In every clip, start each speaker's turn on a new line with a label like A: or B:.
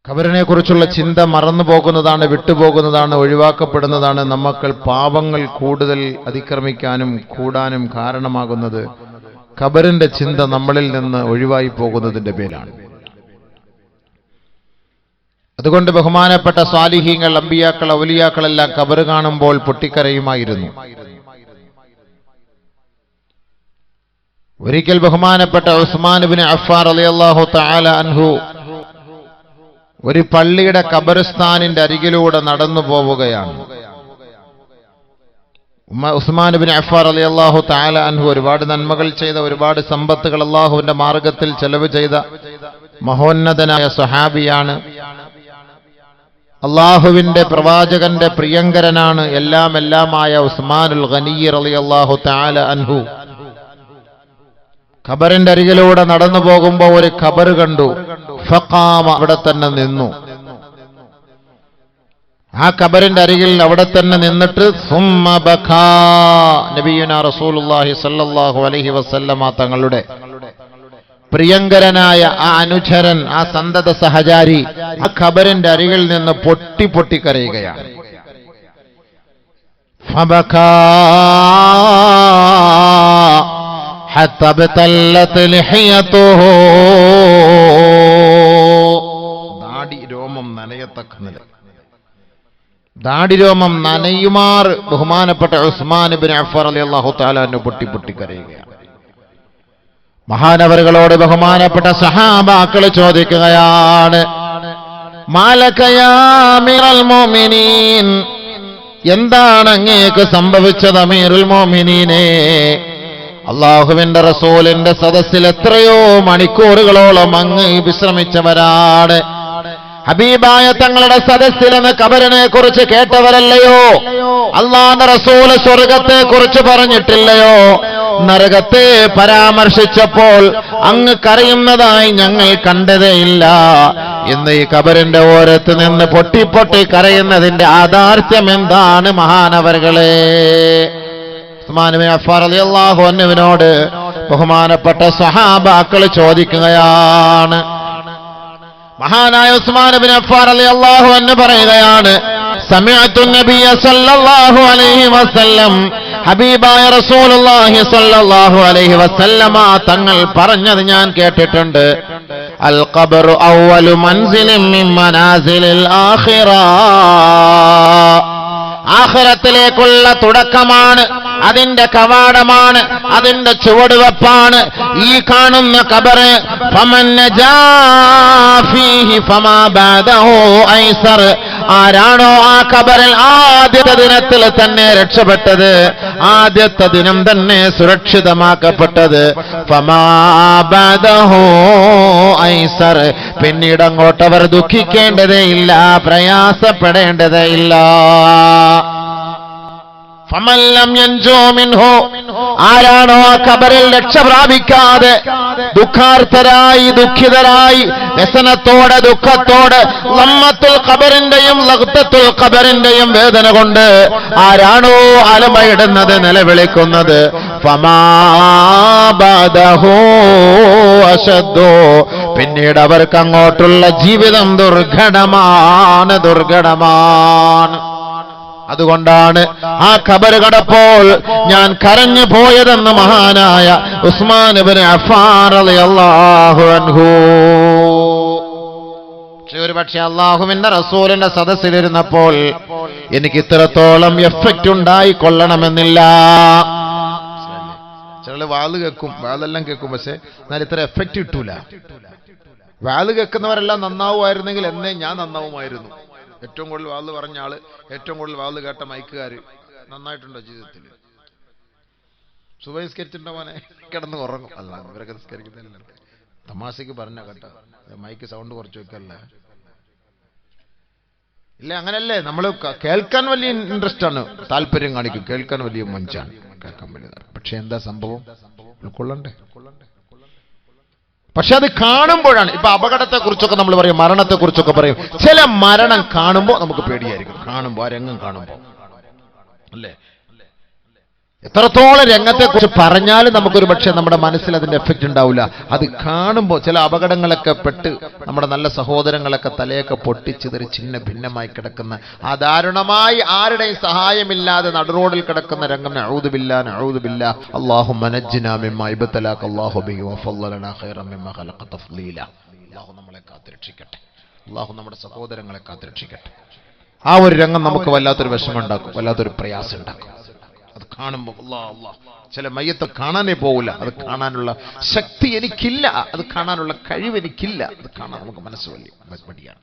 A: ഖബറിനെ കുറിച്ചുള്ള ചിന്ത മറന്നു പോകുന്നതാണ്, വിട്ടുപോകുന്നതാണ്, ഒഴിവാക്കപ്പെടുന്നതാണ്. നമ്മൾ പാപങ്ങൾ കൂടുതൽ അതിക്രമിക്കാനും കൂടാനും കാരണമാകുന്നത് ഖബറിന്റെ ചിന്ത നമ്മളിൽ നിന്ന് ഒഴിവായി പോകുന്നതിന്റെ പേരാണ്. അതുകൊണ്ട് ബഹുമാനപ്പെട്ട സ്വാലിഹീങ്ങൾ, അമ്പിയാക്കൾ, ഔലിയാക്കളെല്ലാം ഖബർ കാണുമ്പോൾ പൊട്ടിക്കരയുമായിരുന്നു. ഒരിക്കൽ ബഹുമാനപ്പെട്ട ഉസ്മാൻ ഇബ്നു അഫ്ഫാൻ റളിയല്ലാഹു തആല അൻഹു ഒരു പള്ളിയുടെ ഖബർസ്ഥാനിന്റെ അരികിലൂടെ നടന്നു പോവുകയാണ്. ഉസ്മാൻ ഇബ്നു അഫ്ഫാൻ റളിയല്ലാഹു തആല അൻഹു ഒരുപാട് നന്മകൾ ചെയ്ത, ഒരുപാട് സമ്പത്തുകൾ അല്ലാഹുവിന്റെ മാർഗത്തിൽ ചെലവ് ചെയ്ത മഹോന്നതനായ സ്വഹാബിയാണ്. അല്ലാഹുവിന്റെ പ്രവാചകന്റെ പ്രിയങ്കരനാണ്. എല്ലാമായ ഉസ്മാനുൽ ഗനി റളിയല്ലാഹു തആല അൻഹു ഖബറിന്റെ അരികിലൂടെ നടന്നു പോകുമ്പോൾ ഒരു ഖബർ കണ്ടു. ഫഖാമ, അവിടെ തന്നെ നിന്നു. ആ ഖബറിന്റെ അരികിൽ അവിടെ തന്നെ നിന്നിട്ട് സുമ്മ ബഖാ, നബിയുനാ റസൂലുള്ളാഹി സ്വല്ലല്ലാഹു അലൈഹി വസല്ലമ തങ്ങളുടെ പ്രിയങ്കരനായ ആ അനുചരൻ, ആ സന്തത സഹചാരി ആ ഖബറിന്റെ അരികിൽ നിന്ന് പൊട്ടി കരയുകയാണ്. ഫബഖാ ഹത്താ ബതല്ലത് ലിഹയതുഹു, ദാടി രോമം നനയത്തക്ക നില, ദാടി രോമം നനയുമാർ ബഹുമാനപ്പെട്ട ഉസ്മാൻ ഇബ്നു അഫ്ഫാൻ റളിയല്ലാഹു തആല അൻഹു പൊട്ടി കരയുകയാണ്. മഹാനവറുകളോട് ബഹുമാനപ്പെട്ട സഹാബാക്കൾ ചോദിക്കുകയാണ്, മാലക യാ അമീറുൽ മുഅ്മിനീൻ, എന്താണ് അങ്ങേക്ക് സംഭവിച്ചത് അമീറുൽ മുഅ്മിനീനെ? അല്ലാഹുവിന്റെ റസൂലിന്റെ സദസ്സിൽ എത്രയോ മണിക്കൂറുകളോളം അങ്ങ് വിശ്രമിച്ചവരാണ്. ഹബീബായ തങ്ങളുടെ സദസ്സിൽ നിന്ന് ഖബറിനെ കുറിച്ച് കേട്ടവരല്ലയോ? അല്ലാഹുവിന്റെ റസൂൽ സ്വർഗത്തെ കുറിച്ച് പറഞ്ഞിട്ടില്ലയോ? നരകത്തെ പരാമർശിച്ചപ്പോൾ അങ്ങ് കരയുന്നതായി ഞങ്ങൾ കണ്ടതേയില്ല. ഇന്ന് ഈ ഖബറിന്റെ ഓരത്ത് നിന്ന് പൊട്ടി കരയുന്നതിന്റെ യാഥാർത്ഥ്യം എന്താണ് മഹാനവറുകളെ? ഉസ്മാൻ ഇബ്നു അഫ്ഫാൻ റളിയല്ലാഹു അൻഹുവിനോട് ബഹുമാനപ്പെട്ട സ്വഹാബാക്കൾ ചോദിക്കുകയാണ്. മഹാനായ ഉസ്മാൻ ഇബ്നു അഫ്ഫാൻ റളിയല്ലാഹു അൻഹു പറയുകയാണ്, സമിഅതു നബിയ സല്ലല്ലാഹു അലൈഹി വസല്ലം, ഹബീബായ റസൂലുള്ളാഹി സ്വല്ലല്ലാഹു അലൈഹി വസല്ലമ തങ്ങൾ പറഞ്ഞത് ഞാൻ കേട്ടിട്ടുണ്ട്. അൽ ഖബ്റു അവ്വലു മൻസിലിൻ മിൻ മനാസിലിൽ ആഖിറ, ആഖിറത്തിലേക്കുള്ള തുടക്കമാണ്, അതിന്റെ കവാടമാണ്, അതിന്റെ ചുവടുവെപ്പാണ് ഈ കാണുന്ന ഖബർ. ഫമൻ നജാ ഫീഹി ഫമാ ബഅദഹു ഐസർ, ആരാണോ ആ ഖബറിൽ ആദ്യത്തെ ദിനത്തിൽ തന്നെ രക്ഷപ്പെട്ടത്, ആദ്യത്തെ ദിനം തന്നെ സുരക്ഷിതമാക്കപ്പെട്ടത്, ഫമാ ബഅദഹു ഐസർ, പിന്നീട് അങ്ങോട്ടവർ ദുഃഖിക്കേണ്ടതേയില്ല, പ്രയാസപ്പെടേണ്ടതേയില്ല. ഫമൻ ലം യൻജു മിൻഹു, ആരാണോ ആ ഖബറിൽ രക്ഷ പ്രാപിക്കാതെ ദുഃഖാർത്തരായി, ദുഃഖിതരായി, വ്യസനത്തോടെ, ദുഃഖത്തോടെ, ലമ്മത്തുൽ ഖബറിന്റെയും ലഗ്തത്തുൽ ഖബറിന്റെയും വേദന കൊണ്ട് ആരാണോ അലമയിടുന്നത്, നിലവിളിക്കുന്നത്, ഫമാ ബഅദഹു അശദ്ദു, പിന്നീട് അവർക്ക് അങ്ങോട്ടുള്ള ജീവിതം ദുർഘടമാണ്. അതുകൊണ്ടാണ് ആ ഖബർ കടപ്പോൾ ഞാൻ കരഞ്ഞു പോയതെന്ന് മഹാനായ ഉസ്മാൻ ഇബ്നു അഫ്ഫാൻ റളിയല്ലാഹു അൻഹു. പക്ഷേ അല്ലാഹുവിന്റെ റസൂലിന്റെ സദസ്സിലിരുന്നപ്പോൾ എനിക്ക് ഇത്രത്തോളം എഫക്റ്റ് ഉണ്ടായിക്കൊള്ളണമെന്നില്ല. ചില വാള് കേൾക്കും, വാളെല്ലാം കേൾക്കും, പക്ഷെ എന്നാൽ ഇത്ര എഫക്റ്റ് കിട്ടൂല. വാള് കേൾക്കുന്നവരെല്ലാം നന്നാവുമായിരുന്നെങ്കിൽ എന്നേ ഞാൻ നന്നാവുമായിരുന്നു. ഏറ്റവും കൂടുതൽ വാള് പറഞ്ഞ ആള്, ഏറ്റവും കൂടുതൽ വാള് കേട്ട മൈക്കുകാര് നന്നായിട്ടുണ്ടോ ജീവിതത്തിൽ? സുബഹി നിസ്കരിച്ചിട്ടുണ്ടോ മോനെ? കിടന്ന് ഉറങ്ങും. അല്ല, ഇവരൊക്കെ നിസ്കരിക്കുന്നില്ല. തമാശക്ക് പറഞ്ഞ കേട്ടോ, മൈക്ക് സൗണ്ട് കുറച്ച് വെക്കല്ല. ഇല്ല, അങ്ങനല്ലേ? നമ്മൾ കേൾക്കാൻ വലിയ ഇൻട്രസ്റ്റ് ആണ്, താല്പര്യം കാണിക്കും, കേൾക്കാൻ വലിയ മഞ്ചാണ്, കേൾക്കാൻ വലിയ. പക്ഷെ എന്താ സംഭവം? ഉൾക്കൊള്ളണ്ടേ? പക്ഷെ അത് കാണുമ്പോഴാണ്. ഇപ്പൊ അപകടത്തെ കുറിച്ചൊക്കെ നമ്മൾ പറയും, മരണത്തെ കുറിച്ചൊക്കെ പറയും. ചില മരണം കാണുമ്പോൾ നമുക്ക് പേടിയായിരിക്കും. കാണുമ്പോൾ ആ രംഗം കാണുമ്പോൾ അല്ലേ? എത്രത്തോളം രംഗത്തെക്കുറിച്ച് പറഞ്ഞാലും നമുക്കൊരു പക്ഷേ നമ്മുടെ മനസ്സിൽ അതിന്റെ എഫക്റ്റ് ഉണ്ടാവില്ല. അത് കാണുമ്പോൾ ചില അപകടങ്ങളൊക്കെ പെട്ട് നമ്മുടെ നല്ല സഹോദരങ്ങളൊക്കെ തലയൊക്കെ പൊട്ടിച്ചിതറി ചിന്ന ഭിന്നമായി കിടക്കുന്ന ആ ദാരുണമായി ആരുടെയും സഹായമില്ലാതെ നടുറോഡിൽ കിടക്കുന്ന രംഗം നഊദു ബില്ലാഹ് അല്ലാഹുമ്മ നജ്ജിനാ മിമ്മാ ഇബ്തലാക അല്ലാഹു ബിഹി വഫളലനാ ഖൈറൻ മിമ്മാ ഖലഖ തഫ്ളീല. അല്ലാഹു നമ്മളെ കാത്തുരക്ഷിക്കട്ടെ. അല്ലാഹു നമ്മുടെ സഹോദരങ്ങളെ കാത്തുരക്ഷിക്കട്ടെ. ആ ഒരു രംഗം നമുക്ക് വല്ലാത്തൊരു വിഷമം ഉണ്ടാക്കും, വല്ലാത്തൊരു പ്രയാസം ഉണ്ടാക്കും. അത് കാണുമ്പോൾ ചില മയ്യത്ത് കാണാനേ പോകില്ല. അത് കാണാനുള്ള ശക്തി എനിക്കില്ല, അത് കാണാനുള്ള കഴിവ് എനിക്കില്ല. അത് കാണാൻ നമുക്ക് മനസ്സ് വലിയ മടിയാണ്.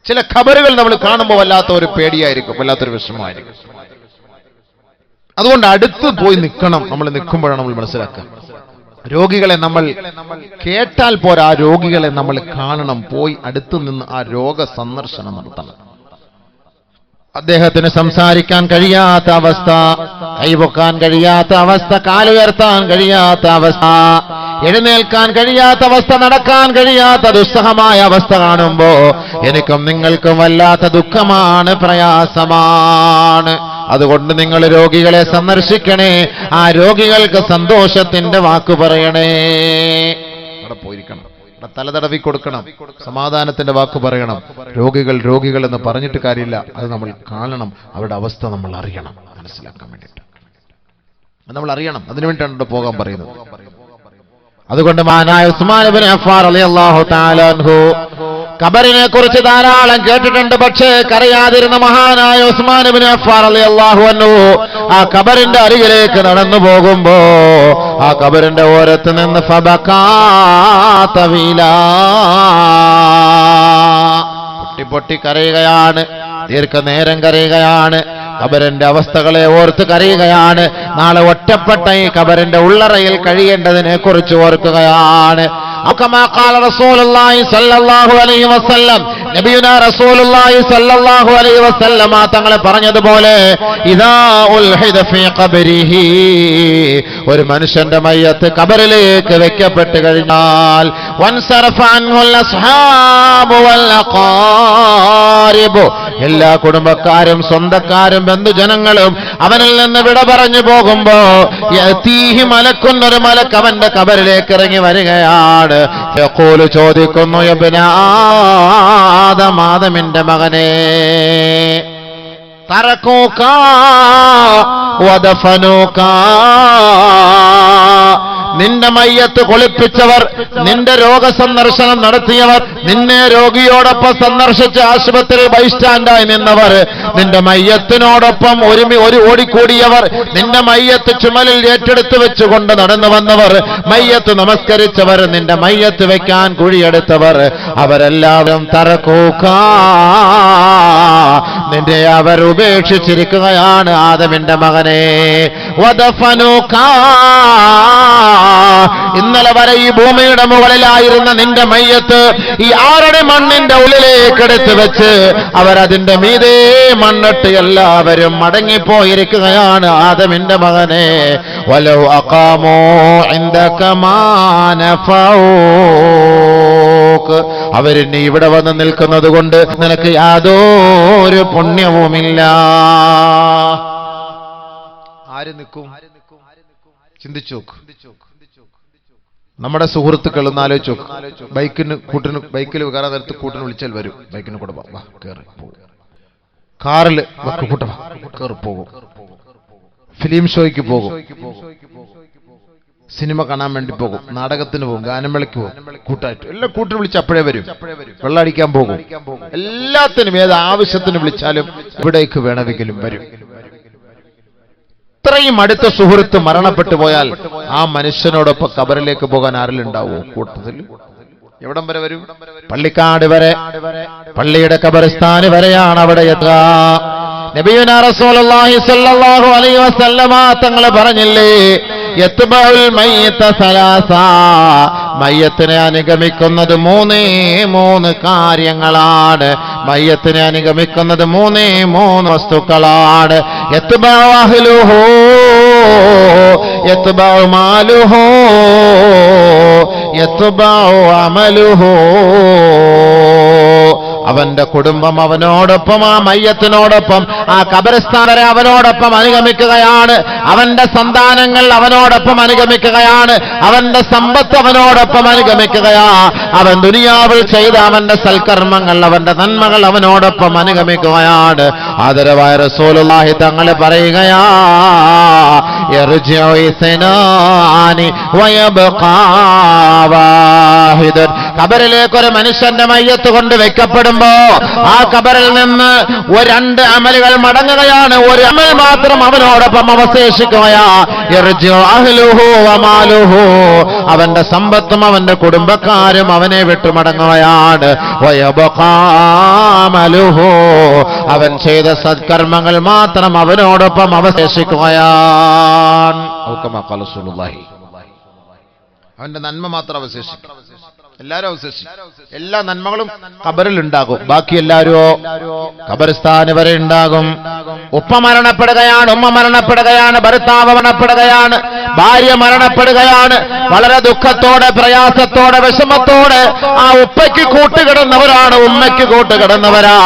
A: ചില ഖബറുകൾ നമ്മൾ കാണുമ്പോൾ വല്ലാത്ത ഒരു പേടിയായിരിക്കും, വല്ലാത്തൊരു വിഷമമായിരിക്കും. അതുകൊണ്ട് അടുത്ത് പോയി നിൽക്കണം. നമ്മൾ നിൽക്കുമ്പോഴാണ് നമ്മൾ മനസ്സിലാക്കുക. രോഗികളെ നമ്മൾ കേട്ടാൽ പോരാ, ആ രോഗികളെ നമ്മൾ കാണണം. പോയി അടുത്ത് നിന്ന് ആ രോഗ സന്ദർശനം നടത്തണം. അദ്ദേഹത്തിന് സംസാരിക്കാൻ കഴിയാത്ത അവസ്ഥ, കൈപൊക്കാൻ കഴിയാത്ത അവസ്ഥ, കാലുയർത്താൻ കഴിയാത്ത അവസ്ഥ, എഴുന്നേൽക്കാൻ കഴിയാത്ത അവസ്ഥ, നടക്കാൻ കഴിയാത്ത ദുസ്സഹമായ അവസ്ഥ കാണുമ്പോ എനിക്കും നിങ്ങൾക്കും വല്ലാത്ത ദുഃഖമാണ്, പ്രയാസമാണ്. അതുകൊണ്ട് നിങ്ങൾ രോഗികളെ സന്ദർശിക്കണേ. ആ രോഗികൾക്ക് സന്തോഷത്തിന്റെ വാക്ക് പറയണേ. അവിടെ പോയിരിക്കണം, തലതടവി കൊടുക്കണം, സമാധാനത്തിന്റെ വാക്ക് പറയണം. രോഗികൾ എന്ന് പറഞ്ഞിട്ട് കാര്യമില്ല. അത് നമ്മൾ കാണണം. അവരുടെ അവസ്ഥ നമ്മൾ അറിയണം, മനസ്സിലാക്കാൻ വേണ്ടിയിട്ട് നമ്മൾ അറിയണം. അതിനുവേണ്ടിയാണ് പോകാൻ പറയുന്നത്. അതുകൊണ്ട് മഹാനായ ഉസ്മാൻ ഇബ്നു അഫ്ഫാൻ റളിയല്ലാഹു തആല അൻഹു ഖബറിനെ കുറിച്ച് ധാരാളം കേട്ടിട്ടുണ്ട്. പക്ഷേ കരയാതിരുന്ന മഹാനായ ഉസ്മാൻ ഇബ്നു അഫ്ഫാൻ റളിയല്ലാഹു അൻഹു ആ ഖബറിന്റെ അരികിലേക്ക് നടന്നു പോകുമ്പോ ആ ഖബറിന്റെ ഓരത്ത് നിന്ന് ഫബകാ തവീലാ, പൊട്ടി കരയുകയാണ്, ദീർഘനേരം കരയുകയാണ്. ഖബറിന്റെ അവസ്ഥകളെ ഓർത്ത് കരയുകയാണ്. നാളെ ഒറ്റപ്പെട്ട ഈ ഖബറിന്റെ ഉള്ളറയിൽ കഴിയേണ്ടതിനെ കുറിച്ച് ഓർക്കുകയാണ്. തങ്ങളെ പറഞ്ഞതുപോലെ ഒരു മനുഷ്യന്റെ മയ്യത്ത് ഖബറിലേക്ക് വെക്കപ്പെട്ട് കഴിഞ്ഞാൽ എല്ലാ കുടുംബക്കാരും സ്വന്തക്കാരും ബന്ധുജനങ്ങളും അവനിൽ നിന്ന് വിട പറഞ്ഞു പോകുമ്പോ ഒരു മലക്ക് അവന്റെ ഖബറിലേക്ക് ഇറങ്ങി വരികയാണ്. യഖൂലു ചോദിക്കുന്നു, യബ്ന ആദം, ആദമിന്റെ മകനെ, തറകൂക വദഫനൂക, നിന്റെ മയ്യത്ത് കുളിപ്പിച്ചവർ, നിന്റെ രോഗസന്ദർശനം നടത്തിയവർ, നിന്നെ രോഗിയോടൊപ്പം സന്ദർശിച്ച് ആശുപത്രിയിൽ ബൈസ്റ്റാൻഡായി നിന്നവർ, നിന്റെ മയ്യത്തിനോടൊപ്പം ഓടിക്കൂടിയവർ, നിന്റെ മയ്യത്ത് ചുമലിൽ ഏറ്റെടുത്ത് വെച്ചുകൊണ്ട് നടന്നു വന്നവർ, മയ്യത്ത് നമസ്കരിച്ചവർ, നിന്റെ മയ്യത്ത് വെക്കാൻ കുഴിയെടുത്തവർ, അവരെല്ലാവരും തറക്കൂക, നിന്റെ അവർ ഉപേക്ഷിച്ചിരിക്കുകയാണ് ആദമിന്റെ മകനെ. വദഫനൂക, ഇന്നലെ വരെ ഈ ഭൂമിയുടെ മുകളിലായിരുന്ന നിന്റെ മയ്യത്ത് ഈ ആരുടെ മണ്ണിന്റെ ഉള്ളിലേക്ക് എടുത്തു വെച്ച് അവരതിന്റെ മീതെ മണ്ണിട്ട് എല്ലാവരും മടങ്ങിപ്പോയിരിക്കുകയാണ് ആദമിന്റെ മകനെ. വലൗ അഖാമൂ ഇൻദക മാ നഫഊക, അവരിനി ഇവിടെ വന്ന് നിൽക്കുന്നത് കൊണ്ട് നിനക്ക് യാതൊരു പുണ്യവുമില്ല. ആര് നിൽക്കും? ചിന്തിച്ചു നോക്ക്. നമ്മുടെ സുഹൃത്തുക്കൾ ഒന്ന് ആലോചിച്ച് നോക്ക്. ബൈക്കിൽ കയറാൻ നേരത്ത് കൂട്ടിന് വിളിച്ചാൽ വരും. ബൈക്കിന് കൂടെ വാ കയറി പോകും. കാറിൽ കൂട്ട കയറി പോകും. ഫിലിം ഷോയ്ക്ക് പോകും, സിനിമ കാണാൻ വേണ്ടി പോകും, നാടകത്തിന് പോകും, ഗാനമേളയ്ക്ക് പോകും, കൂട്ടായിട്ട് എല്ലാം കൂട്ടിന് വിളിച്ച് അപ്പോഴേ വരും. വെള്ളമടിക്കാൻ പോകും, എല്ലാത്തിനും ഏത് ആവശ്യത്തിന് വിളിച്ചാലും ഇവിടേക്ക് വേണമെങ്കിലും വരും. ഇത്രയും അടുത്ത സുഹൃത്ത് മരണപ്പെട്ടു പോയാൽ ആ മനുഷ്യനോടൊപ്പം ഖബറിലേക്ക് പോകാൻ ആരിലുണ്ടാവോ കൂട്ടത്തിൽ? എവിടം വരെ വരും? പള്ളിക്കാട് വരെ, പള്ളിയുടെ ഖബറിസ്ഥാന് വരെയാണ് അവിടെ എത്തുക. നബിയുനാ റസൂലുള്ളാഹി സ്വല്ലല്ലാഹു അലൈഹി വസല്ലമ തങ്ങൾ പറഞ്ഞില്ലേ, യത്ബഉൽ മയ്യിത സലാസ, മയ്യത്തിനെ അനുഗമിക്കുന്നത് മൂന്ന് കാര്യങ്ങളാണ്. മയ്യത്തിനെ അനുഗമിക്കുന്നത് മൂന്ന് വസ്തുക്കളാണ്. യത്ബഉ അഹ്ലുഹു, യത്ബഉ മാലുഹു, യത്ബഉ അമലുഹു.
B: അവന്റെ കുടുംബം അവനോടൊപ്പം, ആ മയ്യത്തിനോടൊപ്പം, ആ ഖബർസ്ഥാൻ വരെ അവനോടൊപ്പം അനുഗമിക്കുകയാണ്. അവന്റെ സന്താനങ്ങൾ അവനോടൊപ്പം അനുഗമിക്കുകയാണ്. അവന്റെ സമ്പത്ത് അവനോടൊപ്പം അനുഗമിക്കുകയാ. അവൻ ദുനിയാവിൽ ചെയ്ത അവന്റെ സൽക്കർമ്മങ്ങൾ, അവന്റെ നന്മകൾ അവനോടൊപ്പം അനുഗമിക്കുകയാണ്. ആദരവായ റസൂലുള്ളാഹി തങ്ങൾ പറയുകയാ, യർജിഉ ഇസ്നാനി വയബ്ഖാ വാഹിദൻ. ഖബറിലേക്ക് ഒരു മനുഷ്യന്റെ മയ്യത്ത് കൊണ്ട് വെക്കപ്പെടുമ്പോ ആ ഖബറിൽ നിന്ന് രണ്ട് അമലുകൾ മടങ്ങുകയാണ്. ഒരു അമൽ മാത്രം അവനോടൊപ്പം അവശേഷിക്കുകയാ. യർജിഉ അഹ്ലുഹു വമാലുഹു. അവന്റെ സമ്പത്തും അവന്റെ കുടുംബക്കാരും അവനെ വിട്ടു മടങ്ങുകയാണ്. വയബ്ഖാ അമലുഹു. അവൻ ചെയ്ത സത്കർമ്മങ്ങൾ മാത്രം അവനോടൊപ്പം അവശേഷിക്കുകയാണ്.
A: അവന്റെ നന്മ മാത്രം അവശേഷിക്കും. എല്ലാരും അവശേഷിക്കും.
B: എല്ലാ നന്മകളും ഖബറിൽ ഉണ്ടാകും. ബാക്കി എല്ലാവരോ ഖബർസ്ഥാന് വരെ ഉണ്ടാകും. ഉപ്പ മരണപ്പെടുകയാണ്, ഉമ്മ മരണപ്പെടുകയാണ്, ഭർത്താവ് മരണപ്പെടുകയാണ്, ഭാര്യ മരണപ്പെടുകയാണ്. വളരെ ദുഃഖത്തോടെ, പ്രയാസത്തോടെ, വിഷമത്തോടെ ആ ഉപ്പയ്ക്ക് കൂട്ടുകിടന്നവരാണ്, ഉമ്മയ്ക്ക് കൂട്ടുകിടന്നവരാ.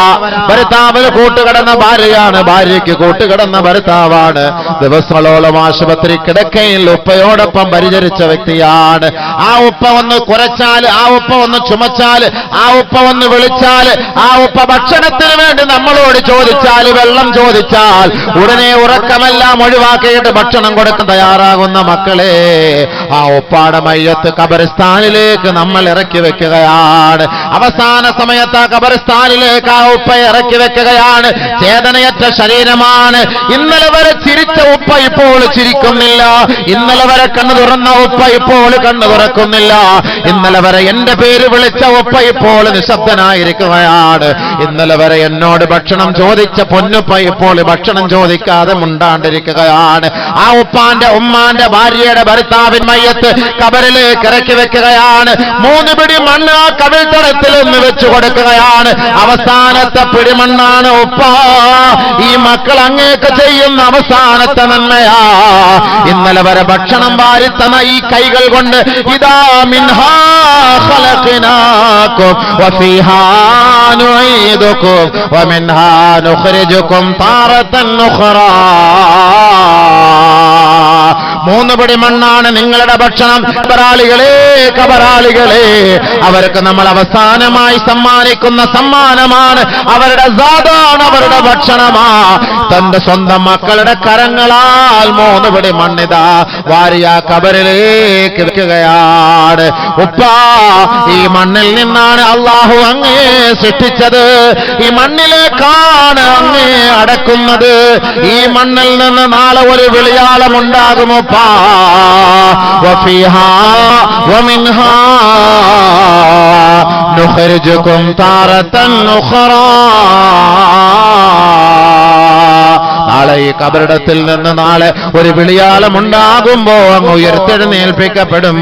B: ഭർത്താവിന് കൂട്ടുകിടന്ന ഭാര്യയാണ്, ഭാര്യയ്ക്ക് കൂട്ടുകിടന്ന ഭർത്താവാണ്. ദിവസങ്ങളോളം ആശുപത്രി കിടക്കയിൽ ഉപ്പയോടൊപ്പം പരിചരിച്ച വ്യക്തിയാണ്. ആ ഉപ്പ ഒന്ന് കുറച്ചാൽ, ആ ഉപ്പ ഒന്ന് ചുമച്ചാൽ, ആ ഉപ്പ ഒന്ന് വിളിച്ചാൽ, ആ ഉപ്പ ഭക്ഷണത്തിന് വേണ്ടി നമ്മളോട് ചോദിച്ചാൽ, വെള്ളം ചോദിച്ചാൽ ഉടനെ ഉറക്കമെല്ലാം ഒഴിവാക്കിയിട്ട് ഭക്ഷണം കൊടുക്കാൻ തയ്യാറാകുന്ന മക്കളെ, ആ ഉപ്പാടെ മയ്യത്ത് ഖബർസ്ഥാനിലേക്ക് നമ്മൾ ഇറക്കി വെക്കുകയാണ്. അവസാന സമയത്ത് ആ ഖബർസ്ഥാനിലേക്ക് ആ ഉപ്പ ഇറക്കി വെക്കുകയാണ്. ചേതനയറ്റ ശരീരമാണ്. ഇന്നലെ വരെ ചിരിച്ച ഉപ്പ ഇപ്പോൾ ചിരിക്കുന്നില്ല. ഇന്നലെ വരെ കണ്ണു തുറന്ന ഉപ്പ ഇപ്പോൾ കണ്ണു തുറക്കുന്നില്ല. ഇന്നലെ വരെ എന്റെ പേര് വിളിച്ച ഉപ്പ ഇപ്പോൾ നിശബ്ദനായിരിക്കുകയാണ്. ഇന്നലെ വരെ എന്നോട് ഭക്ഷണം ചോദിച്ച പൊന്നുപ്പ ഇപ്പോൾ ഭക്ഷണം ചോദിക്കാതെ മുണ്ടാണ്ടിരിക്കുകയാണ്. ആ ഉപ്പാന്റെ, ഉമ്മാന്റെ, ഭാര്യയുടെ, ഭർത്താവിൻ മയ്യത്ത് ഖബറിലേക്ക് ഇറക്കി വെക്കുകയാണ്. 3 പിടി മണ്ണ് ആ കവിൾത്തടത്തിൽ നിന്ന് വെച്ചു കൊടുക്കുകയാണ്. അവസാനത്തെ പിടിമണ്ണാണ് ഉപ്പ. ഈ മക്കൾ അങ്ങേക്ക് ചെയ്യുന്ന അവസാനത്തെ നന്മയാ. ഇന്നലെ വരെ ഭക്ഷണം വാരിത്തന്ന ഈ കൈകൾ കൊണ്ട് ഇതാ മിൻഹാ ഖലഖനാകും വഫീഹാ നുഈദുകും വമിൻഹാ നുഖ്രിജുകും താറതൻ ഉഖ്റാ. 3 പിടി മണ്ണാണ് നിങ്ങളുടെ ഭക്ഷണം. കബറാളികളെ, കബറാളികളെ, അവർക്ക് നമ്മൾ അവസാനമായി സമ്മാനിക്കുന്ന സമ്മാനമാണ്. അവരുടെ സാധാണ്, അവരുടെ ഭക്ഷണമാ. തന്റെ സ്വന്തം മക്കളുടെ കരങ്ങളാൽ 3 പിടി മണ്ണിതാ വാരിയ കബറിലേക്ക് വെക്കുകയാണ്. ഉപ്പ, ഈ മണ്ണിൽ നിന്നാണ് അള്ളാഹു അങ്ങേ സൃഷ്ടിച്ചത്. ഈ മണ്ണിലേക്കാണ് അങ്ങേ അടക്കുന്നത്. ഈ മണ്ണിൽ നിന്ന് നാളെ ഒരു വിളിയാളമുണ്ടാകും ഉപ്പ. വഫീഹാ വമിൻഹാ നുഖ്രിജുകും താറതൻ ഉഖ്റാ. നാളെ ഈ കബറിടത്തിൽ നിന്ന് നാളെ ഒരു വിളിയാളം ഉണ്ടാകുമ്പോ അങ്ങ് ഉയർത്തെഴുന്നേൽപ്പിക്കപ്പെടും.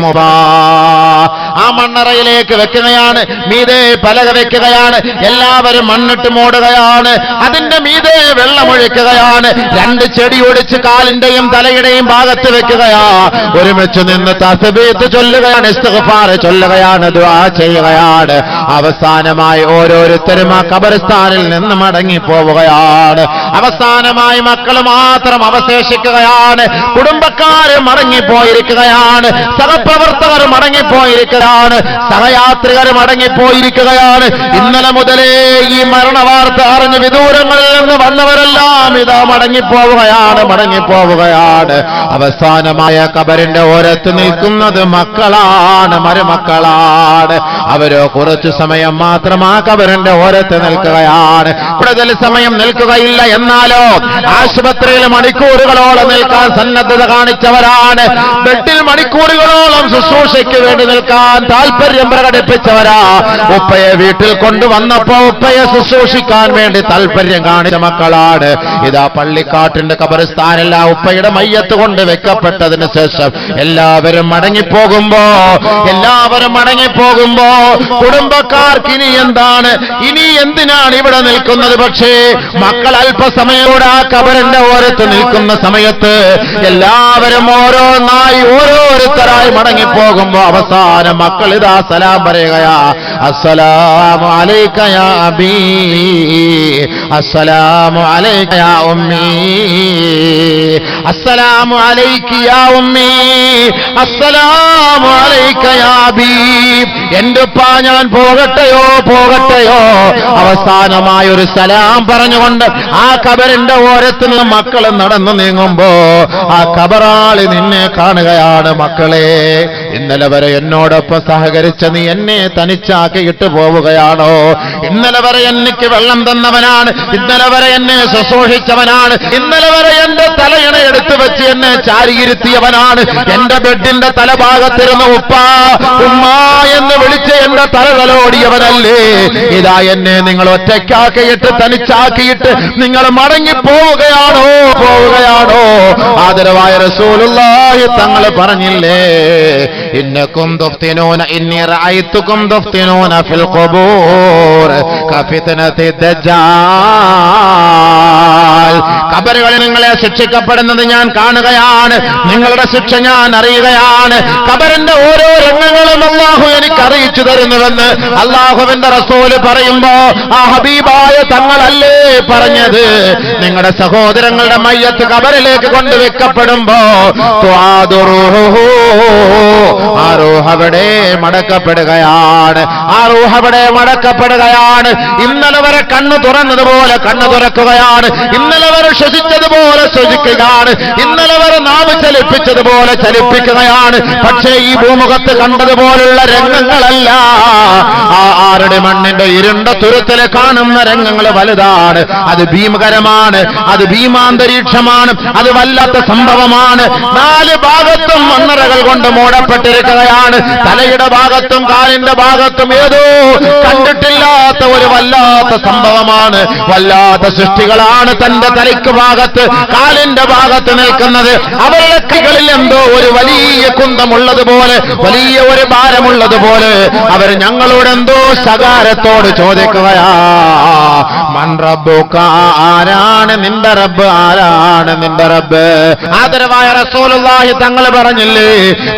B: ആ മണ്ണറയിലേക്ക് വെക്കുകയാണ്. മീതെ പലക വെക്കുകയാണ്. എല്ലാവരും മണ്ണിട്ട് മൂടുകയാണ്. അതിന്റെ മീതെ വെള്ളമൊഴിക്കുകയാണ്. 2 ചെടി ഒടിച്ച് കാലിന്റെയും തലയുടെയും ഭാഗത്ത് വെക്കുകയാ. ഒരുമിച്ച് നിന്ന് തസ്ബീഹ് ചൊല്ലുകയാണ്, ഇസ്തിഗ്ഫാർ ചൊല്ലുകയാണ്, ദുആ ചെയ്യുകയാണ്. അവസാനമായി ഓരോരുത്തരും ആ ഖബർസ്ഥാനിൽ നിന്ന് മടങ്ങിപ്പോവുകയാണ്. അവസാനമായി മക്കൾ മാത്രം അവശേഷിക്കുകയാണ്. കുടുംബക്കാർ മടങ്ങിപ്പോയിരിക്കുകയാണ്. സഹപ്രവർത്തകർ മടങ്ങിപ്പോയിരിക്കുകയാണ്. സഹയാത്രികർ മടങ്ങിപ്പോയിരിക്കുകയാണ്. ഇന്നലെ മുതലേ ഈ മരണവാർത്ത അറിഞ്ഞ് വിദൂരങ്ങളിൽ നിന്ന് വന്നവരെല്ലാം ഇതാ മടങ്ങിപ്പോവുകയാണ്, മടങ്ങിപ്പോവുകയാണ്. അവസാനമായ ഖബറിന്റെ ഓരത്ത് നിൽക്കുന്നത് മക്കളാണ്, മരുമക്കളാണ്. അവരോ കുറച്ചു സമയം മാത്രം ആ ഖബറിന്റെ ഓരത്ത് നിൽക്കുകയാണ്. കൂടുതൽ സമയം നിൽക്കുകയില്ല. എന്നാലോ ആശുപത്രിയിൽ മണിക്കൂറുകളോളം നിൽക്കാൻ സന്നദ്ധത കാണിച്ചവരാണ്. ബെഡിൽ മണിക്കൂറുകളോളം ശുശ്രൂഷയ്ക്ക് വേണ്ടി നിൽക്കാൻ താല്പര്യം പ്രകടിപ്പിച്ചവരാ. ഉപ്പയെ വീട്ടിൽ കൊണ്ടുവന്നപ്പോ ഉപ്പയെ ശുശ്രൂഷിക്കാൻ വേണ്ടി താല്പര്യം കാണിച്ച മക്കളാണ്. ഇതാ പള്ളിക്കാട്ടിന്റെ ഖബർസ്ഥാനിൽ ആ ഉപ്പയുടെ മയ്യത്ത് കൊണ്ട് വെക്കപ്പെട്ടതിന് ശേഷം എല്ലാവരും മടങ്ങിപ്പോകുമ്പോ കുടുംബക്കാർക്ക് ഇനി എന്താണ്, ഇനി എന്തിനാണ് ഇവിടെ നിൽക്കുന്നത്? പക്ഷേ മക്കൾ അല്പ അല്പസമയോടെ ആ ഖബറിന്റെ ഓരത്ത് നിൽക്കുന്ന സമയത്ത് എല്ലാവരും ഓരോന്നായി ഓരോരുത്തരായി മടങ്ങിപ്പോകുമ്പോ അവസാനം മക്കൾ ഇതാ സലാം പറയുകയാ, അസ്സലാമു അലൈക യാ അബീ, അസ്സലാമു അലൈക യാ ഉമ്മീ, അസ്സലാമു അലൈകി യാ ഉമ്മീ, അസ്സലാമു അലൈക യാ അബീ. എന്റെ ഉപ്പാ ഞാൻ പോകട്ടെയോ പോകട്ടെയോ. അവസാനമായ ഒരു സലാം പറഞ്ഞുകൊണ്ട് ആ ഖബറിന്റെ ഓരത്ത് നിന്ന് മക്കൾ നടന്നു നീങ്ങുമ്പോ ആ ഖബറാളി നിന്നെ കാണുകയാണ്. മക്കളെ, ഇന്നലെ വരെ എന്നോടൊപ്പം സഹകരിച്ച നീ എന്നെ തനിച്ചാക്കിയിട്ട് പോവുകയാണോ? ഇന്നലെ വരെ എനിക്ക് വെള്ളം തന്നവനാണ്, ഇന്നലെ വരെ എന്നെ ശുശ്രൂഷിച്ചവനാണ്, ഇന്നലെ വരെ എന്റെ തലയിണ എടുത്തു വെച്ച് എന്നെ ചാരിയിരുത്തിയവനാണ്, എന്റെ ബെഡിന്റെ തലഭാഗത്തിരുന്ന് ഉപ്പാ ഉമ്മാ എന്ന് വിളിച്ച് എന്റെ തലതലോടിയവനല്ലേ. ഇതാ എന്നെ നിങ്ങൾ ഒറ്റയ്ക്കാക്കിയിട്ട് തനിച്ചാക്കിയിട്ട് നിങ്ങൾ മടങ്ങി പോവുകയാണോ പോവുകയാണോ? ആദരവായ റസൂലുള്ളാഹി തങ്ങൾ പറഞ്ഞില്ലേ, ഇന്നകും തുഫ്തിനൂന ഇന്നി റഅയ്തുകും തുഫ്തിനൂന ഫിൽ ഖുബൂർ കഫിത്നതി ദജ്ജാൽ. ഖബറുകളിൽ നിങ്ങളെ ശിക്ഷിക്കപ്പെടുന്നത് ഞാൻ കാണുകയാണ്, നിങ്ങളുടെ ശിക്ഷ ഞാൻ അറിയുകയാണ്. ഖബറിന്റെ ഓരോ രംഗങ്ങളും അല്ലാഹു എനിക്ക് അറിയിച്ചു തരുന്നുവെന്ന് അല്ലാഹുവിന്റെ റസൂല് പറയുമ്പോ ആ ഹബീബായ തങ്ങളല്ലേ പറഞ്ഞത്, നിങ്ങളുടെ സഹോദരങ്ങളുടെ മയ്യത്ത് ഖബറിലേക്ക് കൊണ്ടുവെക്കപ്പെടുമ്പോ ആ റൂഹ് അവിടെ മടക്കപ്പെടുകയാണ്, ആ റൂഹ് അവിടെ മടക്കപ്പെടുകയാണ്. ഇന്നലെ വരെ കണ്ണു തുറന്നതുപോലെ കണ്ണു തുറക്കുകയാണ്, ഇന്നലെ വരെ ശ്വസിച്ചതുപോലെ ശ്വസിക്കുകയാണ്, ഇന്നലെ വരെ നാവ് ചലിപ്പിച്ചതുപോലെ ചലിപ്പിക്കുകയാണ്. പക്ഷേ ഈ ഭൂമുഖത്ത് കണ്ടതുപോലുള്ള രംഗങ്ങളല്ല. ആ ആരുടെ മണ്ണിന്റെ ഇരുണ്ട തുരുത്തിലെ കാണുന്ന രംഗങ്ങൾ വലുതാണ്, അത് ഭീമകരമാണ്, അത് ഭീമാന്തരീക്ഷമാണ്, അത് വല്ലാത്ത സംഭവമാണ്. നാല് ഭാഗത്തും മണ്ണറകൾ കൊണ്ട് മൂടപ്പെട്ടിരിക്കുകയാണ്. തലയുടെ ഭാഗത്തും കാലിന്റെ ഭാഗത്തും ഏതോ കണ്ടിട്ടില്ലാത്ത ഒരു വല്ലാത്ത സംഭവമാണ്. വല്ലാത്ത സൃഷ്ടികളാണ് തന്റെ തലയ്ക്ക് ഭാഗത്ത് കാലിന്റെ ഭാഗത്ത് നിൽക്കുന്നത്. അവരുടെ കൈകളിൽ എന്തോ ഒരു വലിയ കുന്തമുള്ളതുപോലെ, വലിയ ഒരു ഭാരമുള്ളതുപോലെ അവർ ഞങ്ങളോട് എന്തോ ശകാരത്തോട് ചോദിക്കുകയാ, മൻ റബ്ബുക, ആരാണ് നിന്റെ റബ്ബ്, ആരാണ് നിന്റെ റബ്ബ്? ആദരവായ റസൂലുള്ളാഹി തങ്ങൾ പറഞ്ഞില്ലേ,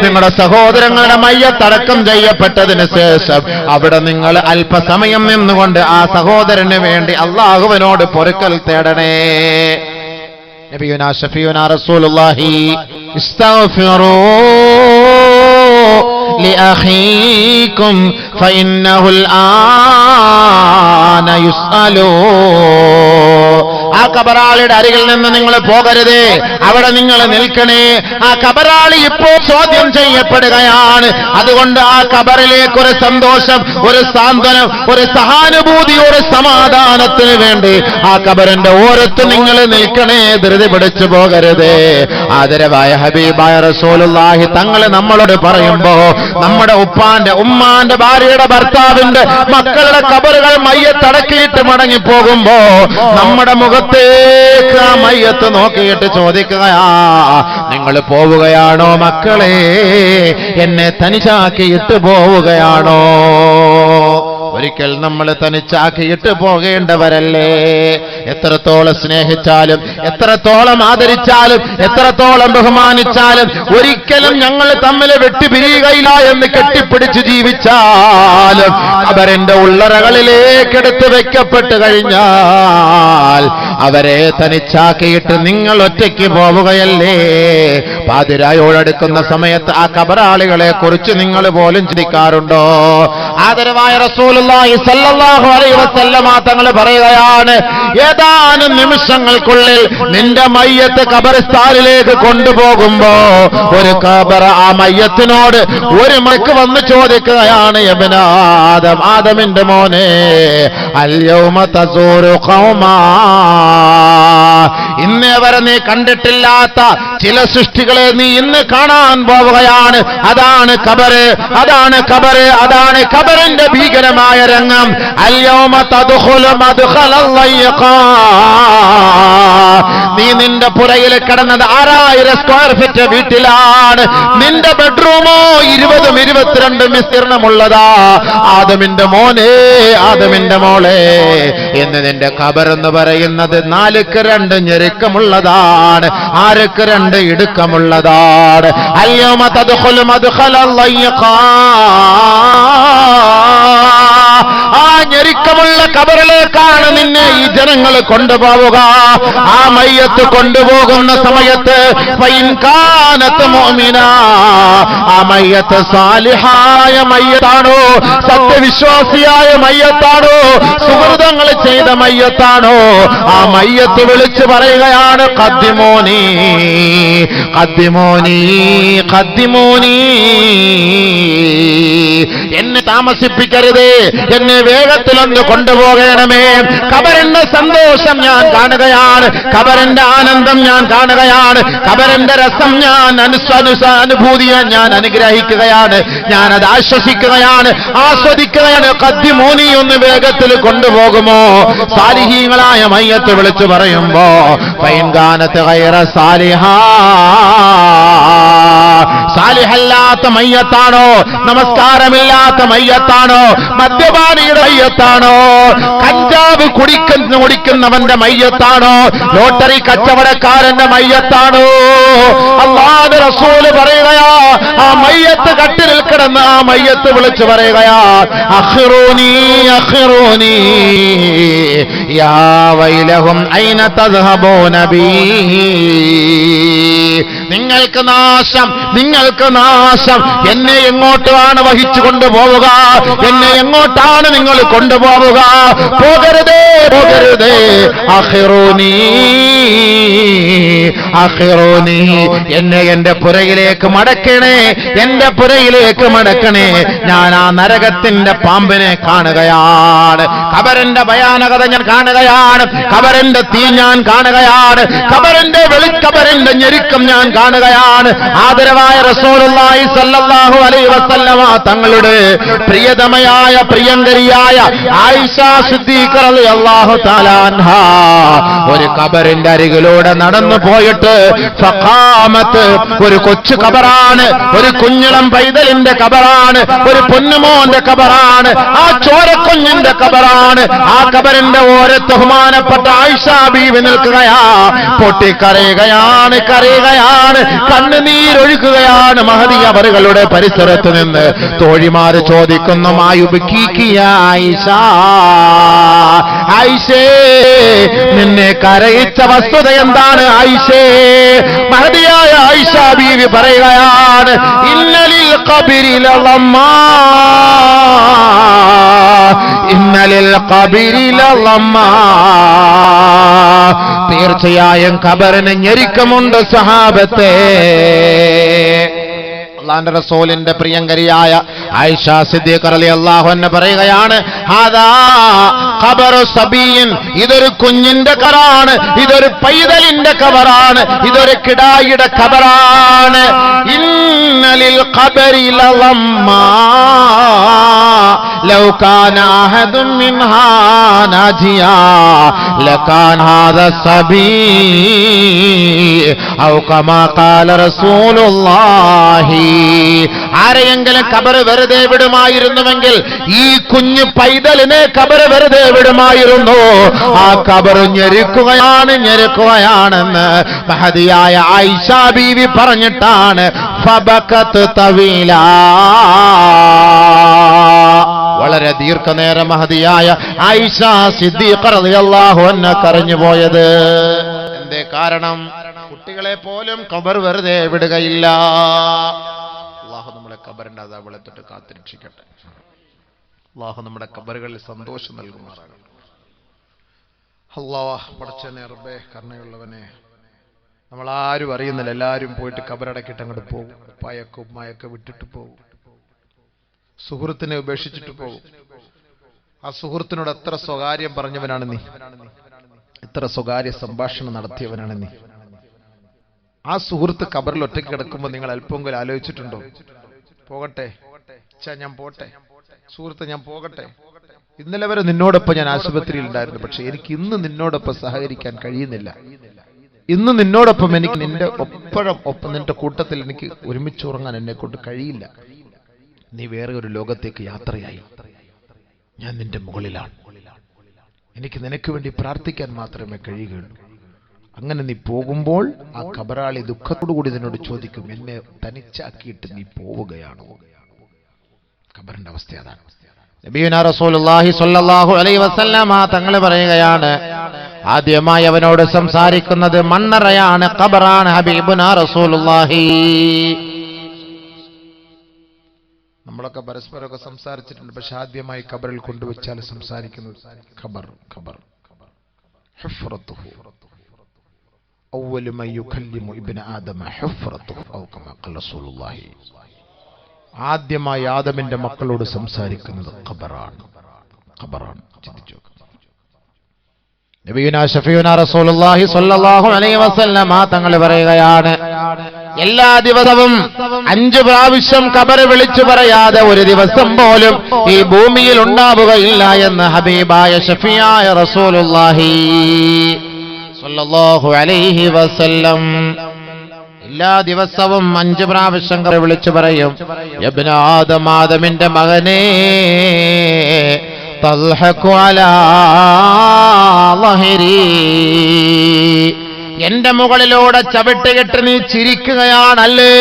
B: നിങ്ങളുടെ സഹോദരങ്ങളുടെ മയ്യത്തടക്കം ചെയ്യപ്പെട്ടതിന് ശേഷം അവിടെ നിങ്ങൾ അല്പസമയം നിന്നുകൊണ്ട് ആ സഹോദരന് വേണ്ടി അല്ലാഹുവിനോട് പൊറുക്കൽ തേടണേ. നബിയുനാ ഷഫീഉനാ റസൂലുള്ളാഹി ഇസ്തഗ്ഫിറൂ لأخيكم فإنه الآن يسألو. ആ കബറാളിയുടെ അരികിൽ നിന്ന് നിങ്ങൾ പോകരുതേ, അവിടെ നിങ്ങൾ നിൽക്കണേ. ആ കബറാളി ഇപ്പോൾ ചോദ്യം ചെയ്യപ്പെടുകയാണ്. അതുകൊണ്ട് ആ കബറിലേക്ക് ഒരു സന്തോഷം, ഒരു സാന്ത്വനം, ഒരു സഹാനുഭൂതി, ഒരു സമാധാനത്തിന് വേണ്ടി ആ കബറിന്റെ ഓരത്ത് നിങ്ങൾ നിൽക്കണേ, ധൃതി പിടിച്ചു പോകരുതേ. ആദരവായ ഹബീബായ റസൂലുള്ളാഹി തങ്ങൾ നമ്മളോട് പറയുമ്പോ നമ്മുടെ ഉപ്പാന്റെ ഉമ്മാന്റെ ഭാര്യയുടെ ഭർത്താവിന്റെ മക്കളുടെ കബറുകൾ മയ്യത്തടക്കിയിട്ട് മടങ്ങിപ്പോകുമ്പോ നമ്മുടെ മുഖത്തേക്ക് ആ മയ്യത്ത് നോക്കിയിട്ട് ചോദിക്കുകയാ, നിങ്ങൾ പോവുകയാണോ മക്കളെ? എന്നെ തനിച്ചാക്കിയിട്ട് പോവുകയാണോ? ഒരിക്കൽ നമ്മൾ തനിച്ചാക്കിയിട്ട് പോകേണ്ടവരല്ലേ? എത്രത്തോളം സ്നേഹിച്ചാലും, എത്രത്തോളം ആദരിച്ചാലും, എത്രത്തോളം ബഹുമാനിച്ചാലും ഒരിക്കലും ഞങ്ങൾ തമ്മിൽ വെട്ടിപിരിയുകയില്ല എന്ന് കെട്ടിപ്പിടിച്ച് ജീവിച്ചാലും അവരെന്റെ ഉള്ളറകളിലേക്ക് എടുത്ത് വെക്കപ്പെട്ട് കഴിഞ്ഞാൽ അവരെ തനിച്ചാക്കിയിട്ട് നിങ്ങൾ ഒറ്റയ്ക്ക് പോവുകയല്ലേ? പാതിരായോടടുക്കുന്ന സമയത്ത് ആ കബറാളികളെ കുറിച്ച് നിങ്ങൾ പോലും ചിന്തിക്കാറുണ്ടോ? ആദരവായ റസൂലുള്ളാഹി സ്വല്ലല്ലാഹു അലൈഹി വസല്ലമ തങ്ങൾ പറയുകയാണ്, ഏതാനും നിമിഷങ്ങൾക്കുള്ളിൽ നിന്റെ മയ്യത്ത് ഖബർസ്ഥാനിലേക്ക് കൊണ്ടുപോകുമ്പോ ഒരു ഖബർ ആ മയ്യത്തിനോട് ഒരു മലക്ക് വന്ന് ചോദിക്കുകയാണ്, യബ്ന ആദം, ആദമിന്റെ മോനെ, അൽ യൗമ തസൂറു ഖൗമാ, ഇന്നേ വരെ നീ കണ്ടിട്ടില്ലാത്ത ചില സൃഷ്ടികളെ നീ ഇന്ന് കാണാൻ പോവുകയാണ്. അതാണ് ഖബറ്, അതാണ് ഖബറ്, അതാണ് ഖബറിന്റെ ഭീകരമായ രംഗം. അൽ യൗമ തദ്ഖുലു മദ്ഖലൽ ലയ്ഖാൻ, നീ നിന്റെ പുരയിൽ കിടന്നത് 6000 സ്ക്വയർ ഫീറ്റ് വീട്ടിലാണ്. നിന്റെ ബെഡ്റൂമോ 20-22 വിസ്തീർണമുള്ളതാ. ആദമിന്റെ മോനെ, ആദമിന്റെ മോളെ, എന്ന് നിന്റെ ഖബർ എന്ന് പറയുന്നത് 4ക്ക് 2 ഞെരുക്കമുള്ളതാണ്, 6ക്ക് 2 ഇടുക്കമുള്ളതാണ്. അൽയൗമ തദ്ഖുലു മദ്ഖലൽ ലയ്ഖാ. ആ ഞെരുക്കമുള്ള ഖബറിലേക്കാണ് നിന്നെ ഈ ജനങ്ങൾ കൊണ്ടുപോവുക. ആ മയ്യത്ത് കൊണ്ടുപോകുന്ന സമയത്ത് ഫൈൻ കാനത് മുഅ്മിനാ, ആ മയ്യത്ത് സാലിഹായ മയ്യത്താണോ, സത്യവിശ്വാസിയായ മയ്യത്താണോ, സുഹൃതങ്ങൾ ചെയ്ത മയ്യത്താണോ, ആ മയ്യത്ത് വിളിച്ചു പറയുകയാണ് ഖദ്ദിമൂനി ഖദ്ദിമൂനി ഖദ്ദിമൂനി, എന്നെ താമസിപ്പിക്കരുതേ, എന്നെ വേഗത്തിലൊന്ന് കൊണ്ടുപോകണമേ. ഖബറിന്റെ സന്തോഷം ഞാൻ കാണുകയാണ്, ഖബറിന്റെ ആനന്ദം ഞാൻ കാണുകയാണ്, ഖബറിന്റെ രസം ഞാൻ അനുഭൂതിയെ ഞാൻ അനുഗ്രഹിക്കുകയാണ്, ഞാനത് ആശ്വസിക്കുകയാണ്, ആസ്വദിക്കുകയാണ്. ഖദ്ദിമൂനി, ഒന്ന് വേഗത്തിൽ കൊണ്ടുപോകുമോ? സാലിഹീങ്ങളായ മയ്യത്ത് വിളിച്ചു പറയുമ്പോ ഫൈൻ കാനത് ഗൈറ സാലിഹാ, സാലിഹല്ലാത്ത മയ്യത്താണോ, നമസ്കാരമില്ലാത്ത മയ്യത്താണോ, മദ്യപാനിയുടെ മയ്യത്താണോ, കഞ്ചാവ് കുടിക്കുന്നവന്റെ മയ്യത്താണോ, ലോട്ടറി കച്ചവടക്കാരന്റെ മയ്യത്താണോ? അല്ലാഹുവിന്റെ റസൂല് പറയുകയാ, ആ മയ്യത്ത് കട്ടിലിൽ കിടന്ന് ആ മയ്യത്ത് വിളിച്ചു പറയുകയാ, അഖിറൂനി അഖിറൂനി യാ വൈലഹും ഐന തദ്ഹബൂന ബി. നിങ്ങൾക്ക് നാശം, നിങ്ങൾക്ക് നാശം, എന്നെ എങ്ങോട്ടാണ് വഹിച്ചു കൊണ്ടുപോവുക, എന്നെ എങ്ങോട്ടാണ് നിങ്ങൾ കൊണ്ടുപോവുക? പോകരുതേ, പോകരുതേ. അഖിറൂനി അഖിറൂനി, എന്നെ എന്റെ പുരയിലേക്ക് മടക്കണേ, എന്റെ പുരയിലേക്ക് മടക്കണേ. ഞാൻ ആ നരകത്തിന്റെ പാമ്പിനെ കാണുകയാണ്, ഖബറിന്റെ ഭയാനകത ഞാൻ കാണുകയാണ്, ഖബറിന്റെ തീ ഞാൻ കാണുകയാണ്, ഖബറിന്റെ ഖബറിന്റെ ഞെരുക്കം ഞാൻ കാണുകയാണ്. ആദരവായ റസൂലുള്ളാഹി സ്വല്ലല്ലാഹു അലൈഹി വസല്ലമ തങ്ങളുടെ പ്രിയതമയായ പ്രിയങ്കരിയായ ആയിഷ സിദ്ദീഖ റളിയല്ലാഹു തആല അൻഹാ ഒരു ഖബറിന്റെ അരികിലൂടെ നടന്നു പോയിട്ട് ഫഖാമത്ത്, ഒരു കൊച്ചു ഖബറാണ്, ഒരു കുഞ്ഞിളം പൈതലിന്റെ ഖബറാണ്, ഒരു പൊന്നുമോന്റെ ഖബറാണ്, ആ ചോരക്കുഞ്ഞിന്റെ ഖബറാണ്. ആ ഖബറിന്റെ ഓരത്ത് ബഹുമാനപ്പെട്ട ആയിഷ ബീവി നിൽക്കുകയാ, പൊട്ടിക്കരയുകയാണ്, കരയുകയാണ്, കണ്ണുനീരൊഴുക്കുകയാണ്. മഹദി അവറുകളുടെ പരിസരത്ത് നിന്ന് തോഴിമാര് ചോദിക്കുന്നു, മായുബ്കീകിയ ആയിഷ, ആയിഷേ, നിന്നെ കരയിച്ച വസ്തുത എന്താണ് ആയിഷേ? മഹദിയായ ആയിഷ ബീവി പറയുകയാണ്, ഇന്നലിൽ ഖബരിൽ ലമ്മാ, ഇന്നലിൽ ഖബരിൽ ലമ്മാ, തീർച്ചയായും ഖബറിന് ഞെരുക്കമുണ്ട് സഹാബത്തെ. അല്ലാഹുവിന്റെ റസൂലിന്റെ പ്രിയങ്കരിയായ ആയിഷ സിദ്ദീഖ റളിയല്ലാഹു അൻഹ പറയുകയാണ്, ഹാദാ ഖബറു സബീൻ, ഇതൊരു കുഞ്ഞിന്റെ ഖബറാണ്, ഇതൊരു പൈതലിന്റെ ഖബറാണ്, ഇതൊരു കിടായിയുടെ ഖബറാണ്. ഇന്നലിൽ ഖബരി ലമ്മാ ലൗ കാന അഹദും മിൻഹാ നാജിയാ ലകാന ഹാദാ സബീ ഔ കമാ ഖാല റസൂലുള്ളാഹി. ആരെയെങ്കിലും ഖബർ വെറുതെ വിടുമായിരുന്നുവെങ്കിൽ ഈ കുഞ്ഞു പൈതലിനെ ഖബർ വെറുതെ വിടുമായിരുന്നു. ആ ഖബർ ഞെരുക്കുകയാണ്, ഞെരുക്കുകയാണെന്ന് മഹദിയായ ആയിഷ ബീവി പറഞ്ഞിട്ടാണ് ഫബകത് തവീലാ, വളരെ ദീർഘനേരം മഹദിയായ ആയിഷ സിദ്ദീഖ റളിയല്ലാഹു അൻഹ കരഞ്ഞുപോയത്. എന്തേ കാരണം? കുട്ടികളെ പോലും ഖബർ വെറുതെ വിടുകയില്ല. അല്ലാഹു നമ്മളെ ഖബറിന്റെ അദാബുകളെ തൊട്ട് കാത്തിരക്ഷിക്കട്ടെ. അല്ലാഹു നമ്മുടെ ഖബറുകളിൽ സന്തോഷം നൽകുമാറാകട്ടെ. അല്ലാഹ് പടച്ചവനെ, റബ്ബേ, കരുണയുള്ളവനെ, നമ്മളാരും അറിയുന്നില്ല, എല്ലാവരും പോയിട്ട് ഖബറടക്കിട്ട് അങ്ങോട്ട് പോകും. ഉപ്പായൊക്കെ ഉമ്മായൊക്കെ വിട്ടിട്ട് പോകും, സുഹൃത്തിനെ ഉപേക്ഷിച്ചിട്ട് പോകും. ആ സുഹൃത്തിനോട് എത്ര സ്വകാര്യം പറഞ്ഞവനാണ് നീ, എത്ര സ്വകാര്യ സംഭാഷണം നടത്തിയവനാണ് നീ. ആ സുഹൃത്ത് ഖബറിൽ ഒറ്റയ്ക്ക് കിടക്കുമ്പോൾ നിങ്ങൾ അല്പമെങ്കിലും ആലോചിച്ചിട്ടുണ്ടോ? പോകട്ടെ, ഞാൻ പോട്ടെ, സുഹൃത്ത് ഞാൻ പോകട്ടെ, ഇന്നലെ വരെ നിന്നോടൊപ്പം ഞാൻ ആശുപത്രിയിൽ ഉണ്ടായിരുന്നു, പക്ഷെ എനിക്ക് ഇന്ന് നിന്നോടൊപ്പം സഹകരിക്കാൻ കഴിയുന്നില്ല.
A: ഇന്ന് നിന്നോടൊപ്പം എനിക്ക് നിന്റെ ഒപ്പം നിന്റെ കൂട്ടത്തിൽ എനിക്ക് ഒരുമിച്ച് ഉറങ്ങാൻ എന്നെ കൊണ്ട് കഴിയില്ല. നീ വേറെ ഒരു ലോകത്തേക്ക് യാത്രയായി, ഞാൻ നിന്റെ മുകളിലാണ്. എനിക്ക് നിനക്ക് വേണ്ടി പ്രാർത്ഥിക്കാൻ മാത്രമേ കഴിയുകയുള്ളൂ. അങ്ങനെ നീ പോകുമ്പോൾ ആ ഖബറാളി ദുഃഖത്തോടുകൂടി നിന്നോട് ചോദിക്കും, എന്നെ തനിച്ചാക്കിയിട്ട് നീ പോവുകയാണോ? ഖബറിന്റെ അവസ്ഥ അതാണ്.
B: നബിയുനാ റസൂലുള്ളാഹി സ്വല്ലല്ലാഹു അലൈഹി വസല്ലമ തങ്ങൾ പറയുകയാണ്, ആദ്യമായി അവനോട് സംസാരിക്കുന്നത് മണ്ണറയാണ്, ഖബറാണ്. ഹബീബുനാ റസൂലുള്ളാഹി.
A: നമ്മളൊക്കെ പരസ്പരമൊക്കെ സംസാരിച്ചിട്ടുണ്ട്, പക്ഷെ ആദ്യമായി ഖബറിൽ കൊണ്ടുവച്ചാൽ സംസാരിക്കുന്നത് ഖബർ ഖബർ ഹുഫ്റത്തുഹു അവ്വലു മൻ യുകല്ലിമു ഇബ്ന ആദമ ഹുഫ്റത്തുഹു ഔ കമാ ഖല റസൂലുള്ളാഹി. ആദ്യമായി ആദമിന്റെ മക്കളോട് സംസാരിക്കുന്നത് ഖബറാണ്. ഖബറാണ്. ചിന്തിച്ചു.
B: നബിയുനാ ശഫീഉനാ റസൂലുള്ളാഹി സ്വല്ലല്ലാഹു അലൈഹി വസല്ലമ തങ്ങൾ പറയുകയാണ്, എല്ലാ ദിവസവും 5 പ്രാവശ്യം ഖബർ വിളിച്ചു പറയാതെ ഒരു ദിവസം പോലും ഈ ഭൂമിയിൽ ഉണ്ടാവുകയില്ല എന്ന് ഹബീബായ ശഫീആയ റസൂലുള്ളാഹി സ്വല്ലല്ലാഹു അലൈഹി വസല്ലം. എല്ലാ ദിവസവും 5 പ്രാവശ്യം ഖബർ വിളിച്ചു പറയും, ഇബ്നു ആദം, ആദമിന്റെ മകനേ, തൽഹഖു അലാ ലഹരി, എന്റെ മുകളിലൂടെ ചവിട്ടുകെട്ട് നീ ചിരിക്കുകയാണല്ലേ,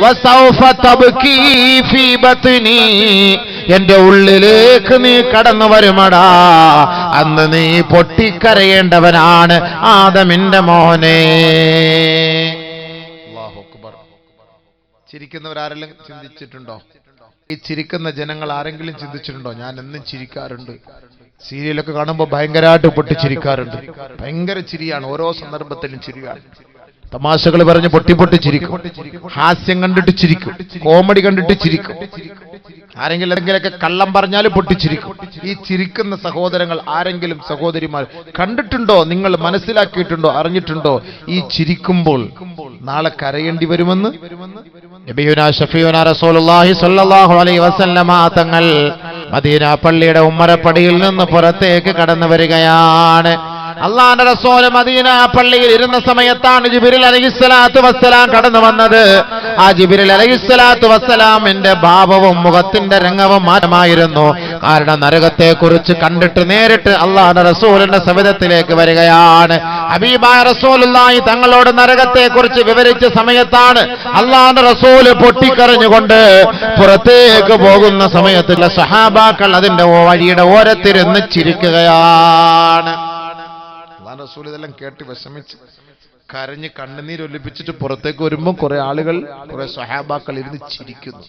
B: വസൗഫ തബ്കീ ഫീ ബത്നി, എന്റെ ഉള്ളിലേക്ക് നീ കടന്നു വരുമടാ, അന്ന് നീ പൊട്ടിക്കരയേണ്ടവനാണ് ആദമിന്റെ മോനെ.
A: അല്ലാഹു അക്ബർ. ചിരിക്കുന്നവരാരെല്ലാം ചിന്തിച്ചിട്ടുണ്ടോ? ഈ ചിരിക്കുന്ന ജനങ്ങൾ ആരെങ്കിലും ചിന്തിച്ചിട്ടുണ്ടോ? ഞാൻ എന്നും ചിരിക്കാറുണ്ട്, സീരിയലൊക്കെ കാണുമ്പോൾ ഭയങ്കരമായിട്ട് പൊട്ടിച്ചിരിക്കാറുണ്ട്. ഭയങ്കര ചിരിയാണ്, ഓരോ സന്ദർഭത്തിലും ചിരിയാണ്. തമാശകൾ പറഞ്ഞ് പൊട്ടി ചിരിക്കും, ഹാസ്യം കണ്ടിട്ട് ചിരിക്കും, കോമഡി കണ്ടിട്ട് ചിരിക്കും, ആരെങ്കിലും എന്തെങ്കിലുമൊക്കെ കള്ളം പറഞ്ഞാലും പൊട്ടിച്ചിരിക്കും. ഈ ചിരിക്കുന്ന സഹോദരങ്ങൾ ആരെങ്കിലും സഹോദരിമാർ കണ്ടിട്ടുണ്ടോ? നിങ്ങൾ മനസ്സിലാക്കിയിട്ടുണ്ടോ, അറിഞ്ഞിട്ടുണ്ടോ? ഈ ചിരിക്കുമ്പോൾ നാളെ കരയേണ്ടി വരുമെന്ന്
B: നബിയുനാ ശഫീഉനാ റസൂലുള്ളാഹി സ്വല്ലല്ലാഹു അലൈഹി വസല്ലമ തങ്ങൾ മദീന പള്ളിയുടെ ഉമ്മറപ്പടിയിൽ നിന്ന് പുറത്തേക്ക് കടന്നു വരികയാണ്. അല്ലാഹുവിന്റെ റസൂൽ മദീന പള്ളിയിൽ ഇരുന്ന സമയത്താണ് ജിബ്രീൽ അലൈഹിസ്സലാത്തു വസ്സലാം കടന്നു വന്നത്. ആ ജിബ്രീൽ അലൈഹിസ്സലാത്തു വസ്സലാമിന്റെ ഭാവവും മുഖത്തിന്റെ രംഗവും മാറ്റമായിരുന്നു. കാരണം നരകത്തെ കുറിച്ച് കണ്ടിട്ട് നേരിട്ട് അല്ലാഹുവിന്റെ റസൂലിന്റെ സവിധത്തിലേക്ക് വരികയാണ്. ഹബീബായ റസൂലുള്ളാഹി തങ്ങളോട് നരകത്തെ കുറിച്ച് വിവരിച്ച സമയത്താണ് അല്ലാഹുവിന്റെ റസൂൽ പൊട്ടിക്കരഞ്ഞുകൊണ്ട് പുറത്തേക്ക് പോകുന്ന സമയത്തുള്ള സഹാബാക്കൾ അതിന്റെ വഴിയുടെ ഓരത്തിരുന്ന് ചിരിക്കുകയാണ്.
A: റസൂൽ ഇതെല്ലാം കേട്ട് വിഷമിച്ച് കരഞ്ഞ് കണ്ണുനീരൊലിപ്പിച്ചിട്ട് പുറത്തേക്ക് വരുമ്പോൾ കുറെ ആളുകൾ, കുറെ സ്വഹാബാക്കൾ ഇരുന്ന് ചിരിക്കുന്നു,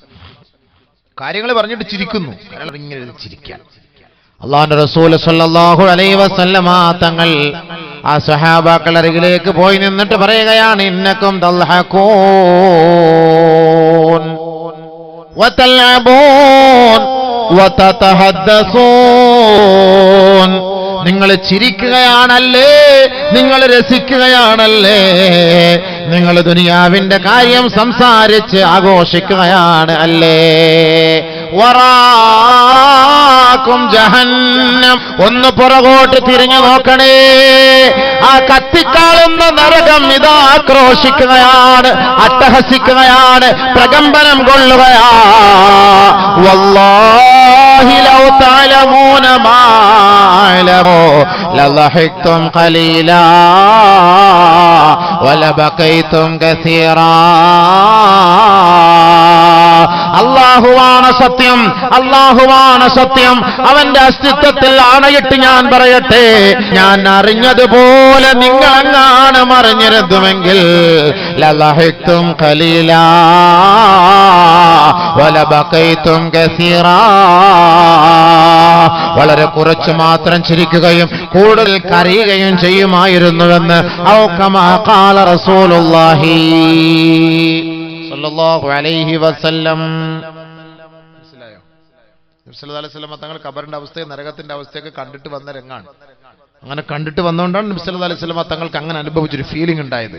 A: കാര്യങ്ങൾ പറഞ്ഞിട്ട് ചിരിക്കുന്നു. ഇങ്ങനെ ഇരുന്ന് ചിരിക്കാൻ
B: അല്ലാഹുവിന്റെ റസൂൽ സ്വല്ലല്ലാഹു അലൈഹി വസല്ലമ തങ്ങൾ ആ സ്വഹാബാക്കൾ അരികിലേക്ക് പോയി നിന്നിട്ട് പറയുകയാണ്, ഇന്നക്കും തൽഹഖൂൻ വതൽഅബൂൻ വതതഹദ്ദസൂൻ, നിങ്ങൾ ചിരിക്കുകയാണല്ലേ, നിങ്ങൾ രസിക്കുകയാണല്ലേ, നിങ്ങൾ ദുനിയാവിന്റെ കാര്യം സംസാരിച്ച് ആഘോഷിക്കുകയാണ് അല്ലേ. വറാക്കും ജഹന്നം, ഒന്ന് പുറകോട്ട് തിരിഞ്ഞു നോക്കണേ, ആ കത്തിക്കാളുന്ന നരകം ഇതാ ആക്രോശിക്കുകയാണ്, അട്ടഹസിക്കുകയാണ്, പ്രകമ്പനം കൊള്ളുകയാ. വല്ലാഹി ലൗ തഅലമൂന മാ അലമൂ ലളഹിഖ്തും ഖലീലാ വലബഖൈതും കസീറാ. അല്ലാഹുവാണ് സത്യം, അല്ലാഹുവാണ് സത്യം. അവന്റെ അസ്തിത്വത്തിൽ ആണയിട്ട് ഞാൻ പറയട്ടെ, ഞാൻ അറിഞ്ഞതുപോലെ നിങ്ങളെങ്ങാണ് മറിഞ്ഞിരുന്നുവെങ്കിൽ ലളഹിഖ്തും ഖലീലാ വലബഖൈതും കസീറാ, വളരെ കുറച്ച് മാത്രം ചിരിക്കുകയും കൂടുതൽ കരയുകയും ചെയ്യുമായിരുന്നുവെന്ന് ഔ കമാ ഖാല റസൂലുള്ളാഹി സ്വല്ലല്ലാഹു അലൈഹി വസല്ലം.
A: മനസ്സിലായോ? നബി സല്ലല്ലാഹു അലൈഹി വസല്ലം തങ്ങൾ ഖബറിന്റെ അവസ്ഥയെ നരകത്തിന്റെ അവസ്ഥയൊക്കെ കണ്ടിട്ട് വന്ന രംഗാണ്. അങ്ങനെ കണ്ടിട്ട് വന്നുകൊണ്ടാണ് നബി സല്ലല്ലാഹു അലൈഹി വസല്ലം തങ്ങൾക്ക് അങ്ങനെ അനുഭവിച്ചൊരു ഫീലിംഗ് ഉണ്ടായത്.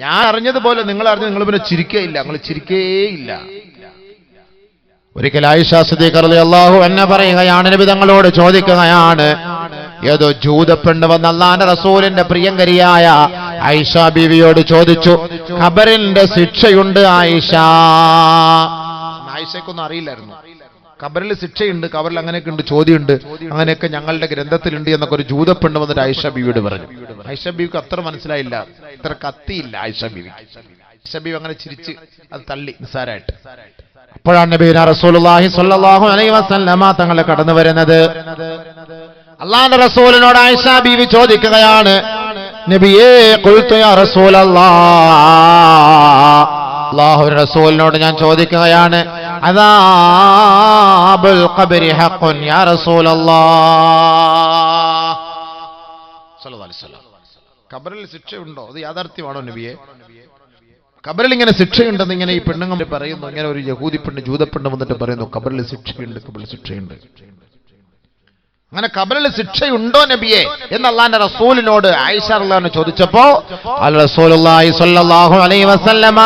A: ഞാൻ അറിഞ്ഞതുപോലെ നിങ്ങൾ അറിഞ്ഞ് നിങ്ങൾ പിന്നെ ചിരിക്കേയില്ല, നിങ്ങൾ ചിരിക്കേയില്ല.
B: ഒരിക്കൽ ആയിഷ സിദ്ദീഖ റളിയല്ലാഹു അൻഹ പറയുകയാണ്, നബി തങ്ങളോട് ചോദിക്കുകയാണ്, ഏതോ ജൂതപ്പെണ്ണ് വന്ന് അല്ലാഹുവിന്റെ റസൂലിന്റെ പ്രിയങ്കരിയായ ആയിഷ ബീവിയോട് ചോദിച്ചു, ഖബറിന്റെ ശിക്ഷയുണ്ട് ആയിഷ.
A: ആയിഷയ്ക്കൊന്നും അറിയില്ലായിരുന്നു ഖബറിൽ ശിക്ഷയുണ്ട്, ഖബറിൽ അങ്ങനെയൊക്കെ ഉണ്ട്, ചോദ്യമുണ്ട്, അങ്ങനെയൊക്കെ ഞങ്ങളുടെ ഗ്രന്ഥത്തിലുണ്ട് എന്നൊക്കെ ഒരു ജൂതപ്പെണ്ണ് വന്നിട്ട് ആയിഷ ബീവിയോട് പറഞ്ഞു. ആയിഷ ബീവിക്ക് അത്ര മനസ്സിലായില്ല, അത്ര കത്തിയില്ല ആയിഷ ബീവി. ആയിഷ ബീവി അങ്ങനെ ചിരിച്ച് അത് തള്ളി നിസ്സാരായിട്ട്.
B: അപ്പോഴാണ് നബിയുനാ റസൂലുള്ളാഹി സ്വല്ലല്ലാഹു അലൈഹി വസല്ലമ തങ്ങൾ കടന്നു വരുന്നത്. അല്ലാഹുവിന്റെ റസൂലിനോട് ആയിഷ ബീവി ചോദിക്കുകയാണ്, നബിയേ ഖുൽതു യാ റസൂലല്ലാഹ്, അല്ലാഹുവിന്റെ റസൂലിനോട് ഞാൻ ചോദിക്കുകയാണ്, അദാബുൽ ഖബ്രി ഹഖ്ഖുൻ യാ റസൂലല്ലാഹ്
A: സ്വല്ലല്ലാഹു അലൈഹി വസല്ലം, ഖബറിൽ ശിക്ഷയുണ്ടോ, അത് യാഥാർത്ഥ്യമാണോ നബിയെ? ഖബറിൽ ഇങ്ങനെ ശിക്ഷയുണ്ടെന്ന് ഇങ്ങനെ ഈ പെണ്ണുങ്ങൾ പറയുന്നു, ഇങ്ങനെ ഒരു യഹൂദി പെണ്ണ് ജൂതപ്പെണ്ണ് വന്നിട്ട് പറയുന്നു ഖബറിൽ ശിക്ഷയുണ്ട്, ഖബറിൽ ശിക്ഷയുണ്ട്. അങ്ങനെ ഖബറിൽ ശിക്ഷയുണ്ടോ നബിയെ എന്ന് അല്ലാഹുവിന്റെ റസൂലിനോട് ആയിഷ റളിയല്ലാഹു അൻഹ ചോദിച്ചപ്പോ റസൂലുള്ളാഹി സ്വല്ലല്ലാഹു അലൈഹി വസല്ലമ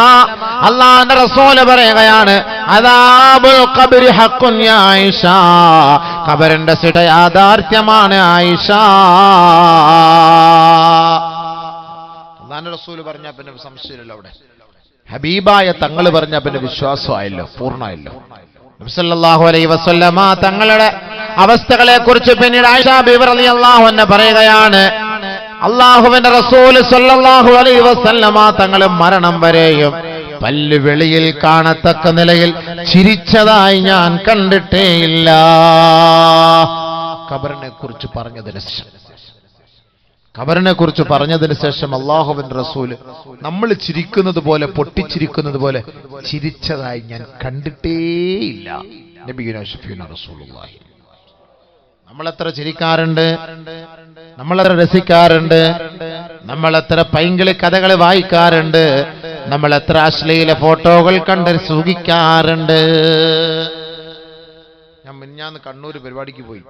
A: അല്ലാഹുവിന്റെ റസൂൽ പറയുകയാണ്, അദാബുൽ ഖബ്രി ഹഖ്ഖുൻ യാ ആയിഷ, ഖബറിന്റെ ശിക്ഷ യാഥാർത്ഥ്യമാണ് ആയിഷ. അല്ലാഹുവിന്റെ റസൂൽ പറഞ്ഞാൽ പിന്നെ സംശയമില്ലല്ലോ, അവിടെ ഹബീബായ തങ്ങൾ പറഞ്ഞാൽ പിന്നെ വിശ്വാസമായല്ലോ, പൂർണ്ണമായല്ലോ. നബി സല്ലല്ലാഹു അലൈഹി വസല്ലമ തങ്ങളുടെ അവസ്ഥകളെ കുറിച്ച് പിന്നീട് ആയിഷ ബീവി റളിയല്ലാഹു അൻഹ പറയുകയാണ്, അല്ലാഹുവിന്റെ റസൂൽ സല്ലല്ലാഹു അലൈഹി വസല്ലമ തങ്ങൾ മരണം വരെയും പല്ല് വെളിയിൽ കാണത്തക്ക നിലയിൽ ചിരിച്ചതായി ഞാൻ കണ്ടിട്ടേയില്ല. ഖബറിനെ കുറിച്ച് പറഞ്ഞതിന് ശേഷം അല്ലാഹുവിന്റെ റസൂല് നമ്മൾ ചിരിക്കുന്നത് പോലെ, പൊട്ടിച്ചിരിക്കുന്നത് പോലെ ചിരിച്ചതായി ഞാൻ കണ്ടിട്ടേയില്ല. നബിയുനാ ഷഫീഉനാ റസൂലുള്ളാഹി. നമ്മളെത്ര ചിരിക്കാറുണ്ട്, നമ്മളെത്ര രസിക്കാറുണ്ട്, നമ്മളെത്ര പൈങ്കിളി കഥകൾ വായിക്കാറുണ്ട്, നമ്മളെത്ര അശ്ലീല ഫോട്ടോകൾ കണ്ട് സുഖിക്കാറുണ്ട്. ഞാൻ മിനിഞ്ഞാന്ന് കണ്ണൂർ പരിപാടിക്ക് പോയി.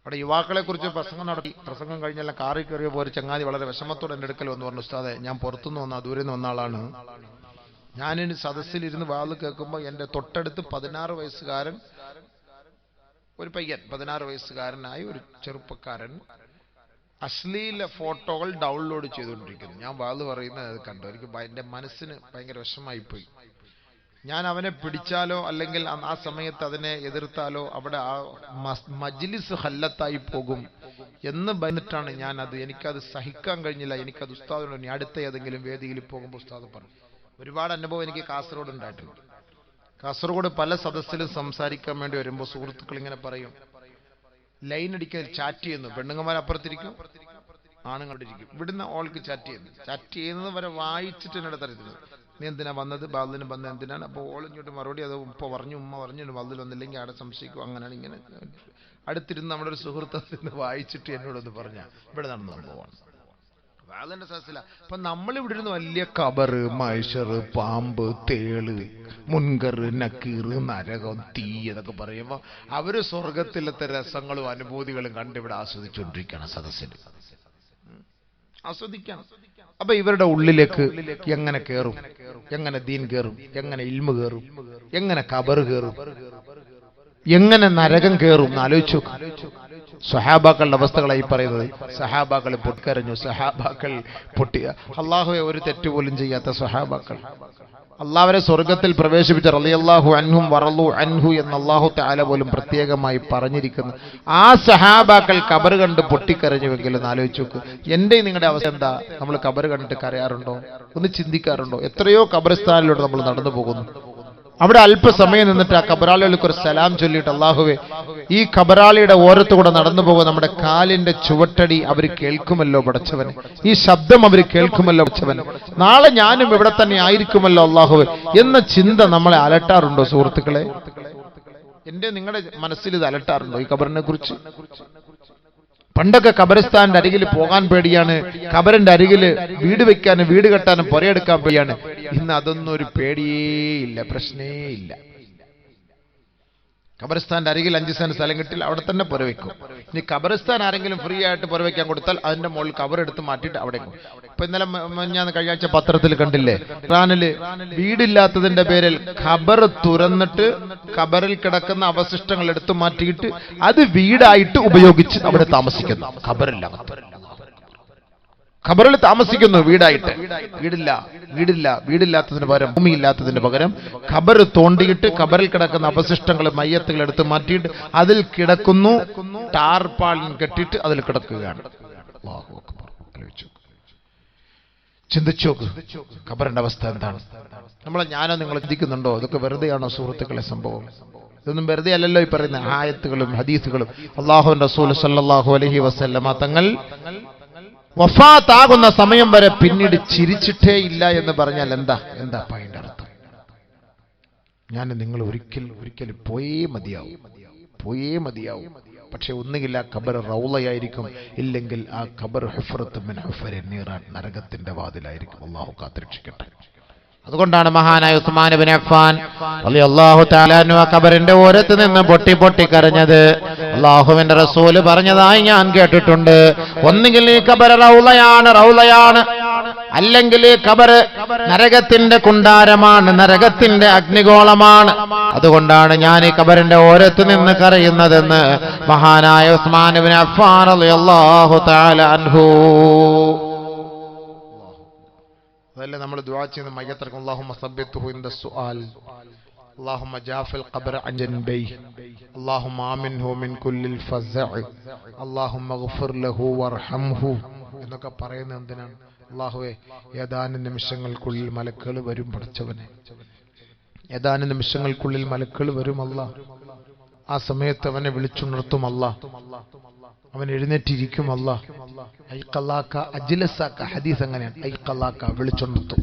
A: അവിടെ യുവാക്കളെ കുറിച്ച് പ്രസംഗം നടത്തി. പ്രസംഗം കഴിഞ്ഞെല്ലാം കാറിൽ കയറിയ പോലെ ചങ്ങാതി വളരെ വിഷമത്തോടെ എൻ്റെ അടുക്കൽ വന്ന് പറഞ്ഞു, ഉസ്താദെ ഞാൻ പുറത്തുനിന്ന് വന്ന ദൂരെ നിന്ന് വന്ന ആളാണ്, ഞാനിനി സദസ്സിലിരുന്ന് വാത് കേൾക്കുമ്പോൾ എൻ്റെ തൊട്ടടുത്ത് 16 വയസ്സുകാരൻ ഒരു പയ്യൻ, 16 വയസ്സുകാരനായ ഒരു ചെറുപ്പക്കാരൻ അശ്ലീല ഫോട്ടോകൾ ഡൗൺലോഡ് ചെയ്തുകൊണ്ടിരിക്കുന്നു. ഞാൻ വാത് പറയുന്നത് കണ്ടു, എനിക്ക് എൻ്റെ മനസ്സിന് ഭയങ്കര വിഷമമായിപ്പോയി. ഞാൻ അവനെ പിടിച്ചാലോ അല്ലെങ്കിൽ ആ സമയത്ത് അതിനെ എതിർത്താലോ അവിടെ ആ മജ്ലിസ് ഹല്ലത്തായി പോകും എന്ന് ഭയന്നിട്ടാണ് എനിക്കത് സഹിക്കാൻ കഴിഞ്ഞില്ല. എനിക്കത് ഉസ്താദിനോട് ഇനി അടുത്ത ഏതെങ്കിലും വേദിയിൽ പോകുമ്പോൾ ഉസ്താദ് പറഞ്ഞു. ഒരുപാട് അനുഭവം എനിക്ക് കാസർഗോഡ് ഉണ്ടായിട്ടുണ്ട്. കാസർഗോഡ് പല സദസ്സിലും സംസാരിക്കാൻ വേണ്ടി വരുമ്പോൾ സുഹൃത്തുക്കൾ ഇങ്ങനെ പറയും, ലൈൻ അടിക്കാൻ ചാറ്റ് ചെയ്യുന്നു, പെണ്ണുങ്ങന്മാർ അപ്പുറത്തിരിക്കും, ആണുങ്ങളുടെ ഇരിക്കും, ഇവിടുന്ന് ഓൾക്ക് ചാറ്റ് ചെയ്യുന്നത് വരെ വായിച്ചിട്ട് എന്നോട് തരത്തില്ല, നീ എന്തിനാ വന്നത്, ബാലിന് വന്നത് എന്തിനാണ്? അപ്പോൾ ഓളിഞ്ഞോട്ട് മറുപടി അത് ഉമ്മ പറഞ്ഞു ബാലിൽ വന്നില്ലെങ്കിൽ അവിടെ സംശയിക്കും, അങ്ങനെയാണ് ഇങ്ങനെ. അടുത്തിരുന്ന് നമ്മുടെ ഒരു സുഹൃത്ത് വായിച്ചിട്ട് എന്നോടൊന്ന് പറഞ്ഞ ഇവിടെ നടന്ന സംഭവമാണ്. വാലിന്റെ സദസ്സില. അപ്പൊ നമ്മളിവിടെ ഇരുന്ന് വലിയ കബറ്, മൈഷറ്, പാമ്പ്, തേള്, മുൻകർ, നക്കീർ, നരകം, തീ എന്നൊക്കെ പറയുമ്പോൾ അവര് സ്വർഗത്തിലത്തെ രസങ്ങളും അനുഭൂതികളും കണ്ടിവിടെ ആസ്വദിച്ചുകൊണ്ടിരിക്കുകയാണ് സദസ്സിൽ. ആസ്വദിക്കണം. അപ്പൊ ഇവരുടെ ഉള്ളിലേക്ക് എങ്ങനെ കയറും, എങ്ങനെ ദീൻ കയറും, എങ്ങനെ ഇൽമ് കയറും, എങ്ങനെ ഖബർ കയറും, എങ്ങനെ നരകം കയറും എന്ന് ആലോചിച്ചു. സഹാബാക്കളുടെ അവസ്ഥകളായി പറയുന്നത്. സഹാബാക്കൾ പൊട്ടിക്കരഞ്ഞു, സഹാബാക്കൾ പൊട്ടിയ, അല്ലാഹുവേ ഒരു തെറ്റുപോലും ചെയ്യാത്ത സഹാബാക്കൾ, അല്ലാഹുവരെ സ്വർഗത്തിൽ പ്രവേശിപ്പിച്ച റളിയല്ലാഹു അൻഹും വറളു അൻഹു എന്ന് അല്ലാഹു തആല പോലും പ്രത്യേകമായി പറഞ്ഞിരിക്കുന്നു. ആ സഹാബാക്കൾ ഖബർ കണ്ട് പൊട്ടിക്കരഞ്ഞുവെങ്കിലും ആലോചിച്ച് നോക്ക്. എൻ്റെ നിങ്ങളുടെ അവസ്ഥ എന്താ? നമ്മൾ ഖബർ കണ്ടിട്ട് കരയാറുണ്ടോ? ഒന്ന് ചിന്തിക്കാറുണ്ടോ? എത്രയോ ഖബർസ്ഥാനിലൂടെ നമ്മൾ നടന്നു പോകുന്നു. അവിടെ അല്പസമയം നിന്നിട്ട് ആ ഖബറാളികൾക്ക് ഒരു സലാം ചൊല്ലിയിട്ട്, അല്ലാഹുവേ ഈ ഖബറാളിയുടെ ഓരത്തുകൂടെ നടന്നു പോകുക നമ്മുടെ കാലിന്റെ ചുവട്ടടി അവർ കേൾക്കുമല്ലോ പടച്ചവൻ, ഈ ശബ്ദം അവർ കേൾക്കുമല്ലോ പടച്ചവൻ, നാളെ ഞാനും ഇവിടെ തന്നെ ആയിരിക്കുമല്ലോ അല്ലാഹുവേ എന്ന ചിന്ത നമ്മളെ അലട്ടാറുണ്ടോ സുഹൃത്തുക്കളെ? എന്റെ നിങ്ങളുടെ മനസ്സിൽ ഇത് അലട്ടാറുണ്ടോ ഈ ഖബറിനെ കുറിച്ച്? പണ്ടൊക്കെ ഖബറിസ്ഥാന്റെ അരികിൽ പോകാൻ പേടിയാണ്, ഖബറിന്റെ അരികിൽ വീട് വെക്കാനും വീട് കെട്ടാനും പുരയെടുക്കാൻ പേടിയാണ്. ഇന്ന് അതൊന്നും ഒരു പേടിയേ ഇല്ല, പ്രശ്നേ ഇല്ല. ഖബറിസ്ഥാന്റെ അരികിൽ 5 സെന്റ് സ്ഥലം കിട്ടില്ല, അവിടെ തന്നെ പുരവെക്കും. ഇനി ഖബറിസ്ഥാൻ ആരെങ്കിലും ഫ്രീ ആയിട്ട് പുരവെക്കാൻ കൊടുത്താൽ അതിന്റെ മുകളിൽ ഖബർ എടുത്ത് മാറ്റിയിട്ട് അവിടെ. ഇപ്പൊ ഇന്നലെ ഞാൻ കഴിഞ്ഞ ആഴ്ച പത്രത്തിൽ കണ്ടില്ലേ, ഇറാനില് വീടില്ലാത്തതിന്റെ പേരിൽ ഖബർ തുറന്നിട്ട് ഖബറിൽ കിടക്കുന്ന അവശിഷ്ടങ്ങൾ എടുത്തു മാറ്റിയിട്ട് അത് വീടായിട്ട് ഉപയോഗിച്ച് അവിടെ താമസിക്കുന്നു. ഖബറില്ല.
B: ഖബറിൽ താമസിക്കുന്നു വീടായിട്ട്. വീടില്ലാത്തതിന് പകരം, ഭൂമിയില്ലാത്തതിന് പകരം ഖബർ തോണ്ടിയിട്ട് ഖബറിൽ കിടക്കുന്ന അവശിഷ്ടങ്ങൾ, മയ്യത്തുകൾ എടുത്ത് മാറ്റിയിട്ട് അതിൽ കിടക്കുന്നു. ടാർപാളിൻ കെട്ടിയിട്ട് അതിൽ കിടക്കുകയാണ്. അല്ലാഹു അക്ബർ. ചിന്തിച്ചോക്ക് ഖബറിന്റെ അവസ്ഥ എന്താണ്. ഞാനോ നിങ്ങൾ ചിന്തിക്കുന്നുണ്ടോ? ഇതൊക്കെ വെറുതെയാണോ സുഹൃത്തുക്കളെ സംഭവം? ഇതൊന്നും വെറുതെ അല്ലല്ലോ ഈ പറയുന്ന ആയത്തുകളും ഹദീസുകളും. അല്ലാഹുവിന്റെ റസൂൽ സല്ലല്ലാഹു അലൈഹി വസല്ലമ തങ്ങൾ വഫാത്താകുന്ന സമയം വരെ പിന്നീട് ചിരിച്ചിട്ടേ ഇല്ല എന്ന് പറഞ്ഞാൽ എന്താ അതിന്റെ അർത്ഥം? ഞാൻ നിങ്ങൾ ഒരിക്കലും പോയേ മതിയാവും. പക്ഷെ ഒന്നുകിൽ ആ ഖബർ റൗളയായിരിക്കും, ഇല്ലെങ്കിൽ ആ ഖബർ ഹുഫ്റത്തുൻ മിൻ ഹുഫരി നീറാൻ, നരകത്തിന്റെ വാതിലായിരിക്കും. അല്ലാഹു കാത്തുരക്ഷിക്കട്ടെ. അതുകൊണ്ടാണ് മഹാനായ ഉസ്മാൻ ഇബ്നു അഫ്ഫാൻ റളിയല്ലാഹു തആല അൻഹു ആ ഖബറിന്റെ ഓരത്ത് നിന്ന് പൊട്ടി കരഞ്ഞത് അല്ലാഹുവിന്റെ റസൂൽ പറഞ്ഞതായി ഞാൻ കേട്ടിട്ടുണ്ട്. ഒന്നുകിൽ ഈ ഖബർ റൗളയാണ്, അല്ലെങ്കിൽ ഈ ഖബർ നരകത്തിന്റെ കുണ്ടാരമാണ്, നരകത്തിന്റെ അഗ്നിഗോളമാണ്. അതുകൊണ്ടാണ് ഞാൻ ഈ ഖബറിന്റെ ഓരത്ത് നിന്ന് കരയുന്നതെന്ന് മഹാനായ ഉസ്മാൻ ഇബ്നു അഫ്ഫാൻ റളിയല്ലാഹു തആല അൻഹു. അതല്ലേ നമ്മൾ ദുആ ചെയ്യുന്ന മയ്യത്തർക്കും അല്ലാഹുമ്മ സബ്ബിത്ഹു ഇൻദ സുആൽ, അല്ലാഹുമ്മ ജാഫിൽ ഖബ്റ അൻ ജൻബൈഹി, അല്ലാഹുമ്മ ആമിൻഹു മിൻ കുല്ലിൽ ഫസ്അ, അല്ലാഹുമ്മഗ്ഫിർ ലഹു വർഹംഹു എന്നൊക്കെ പറയുന്നത് എന്തിനാണ്? അല്ലാഹുവേ, ഏതാനും നിമിഷങ്ങൾക്കുള്ളിൽ മലക്കുകൾ വരും. പടച്ചവനെ, ഏതാനും നിമിഷങ്ങൾക്കുള്ളിൽ മലക്കുകൾ വരും. അല്ലാഹ് ആ സമയത്ത് അവനെ വിളിച്ചുണർത്തും. അല്ലാഹ് അവൻ എഴുന്നേറ്റിരിക്കും. അല്ലാഹ് ഐഖലാക അജ്ലസാക, ഹദീസ് അങ്ങനെയാണ്. ഐഖലാക വിളിച്ചുണർത്തും.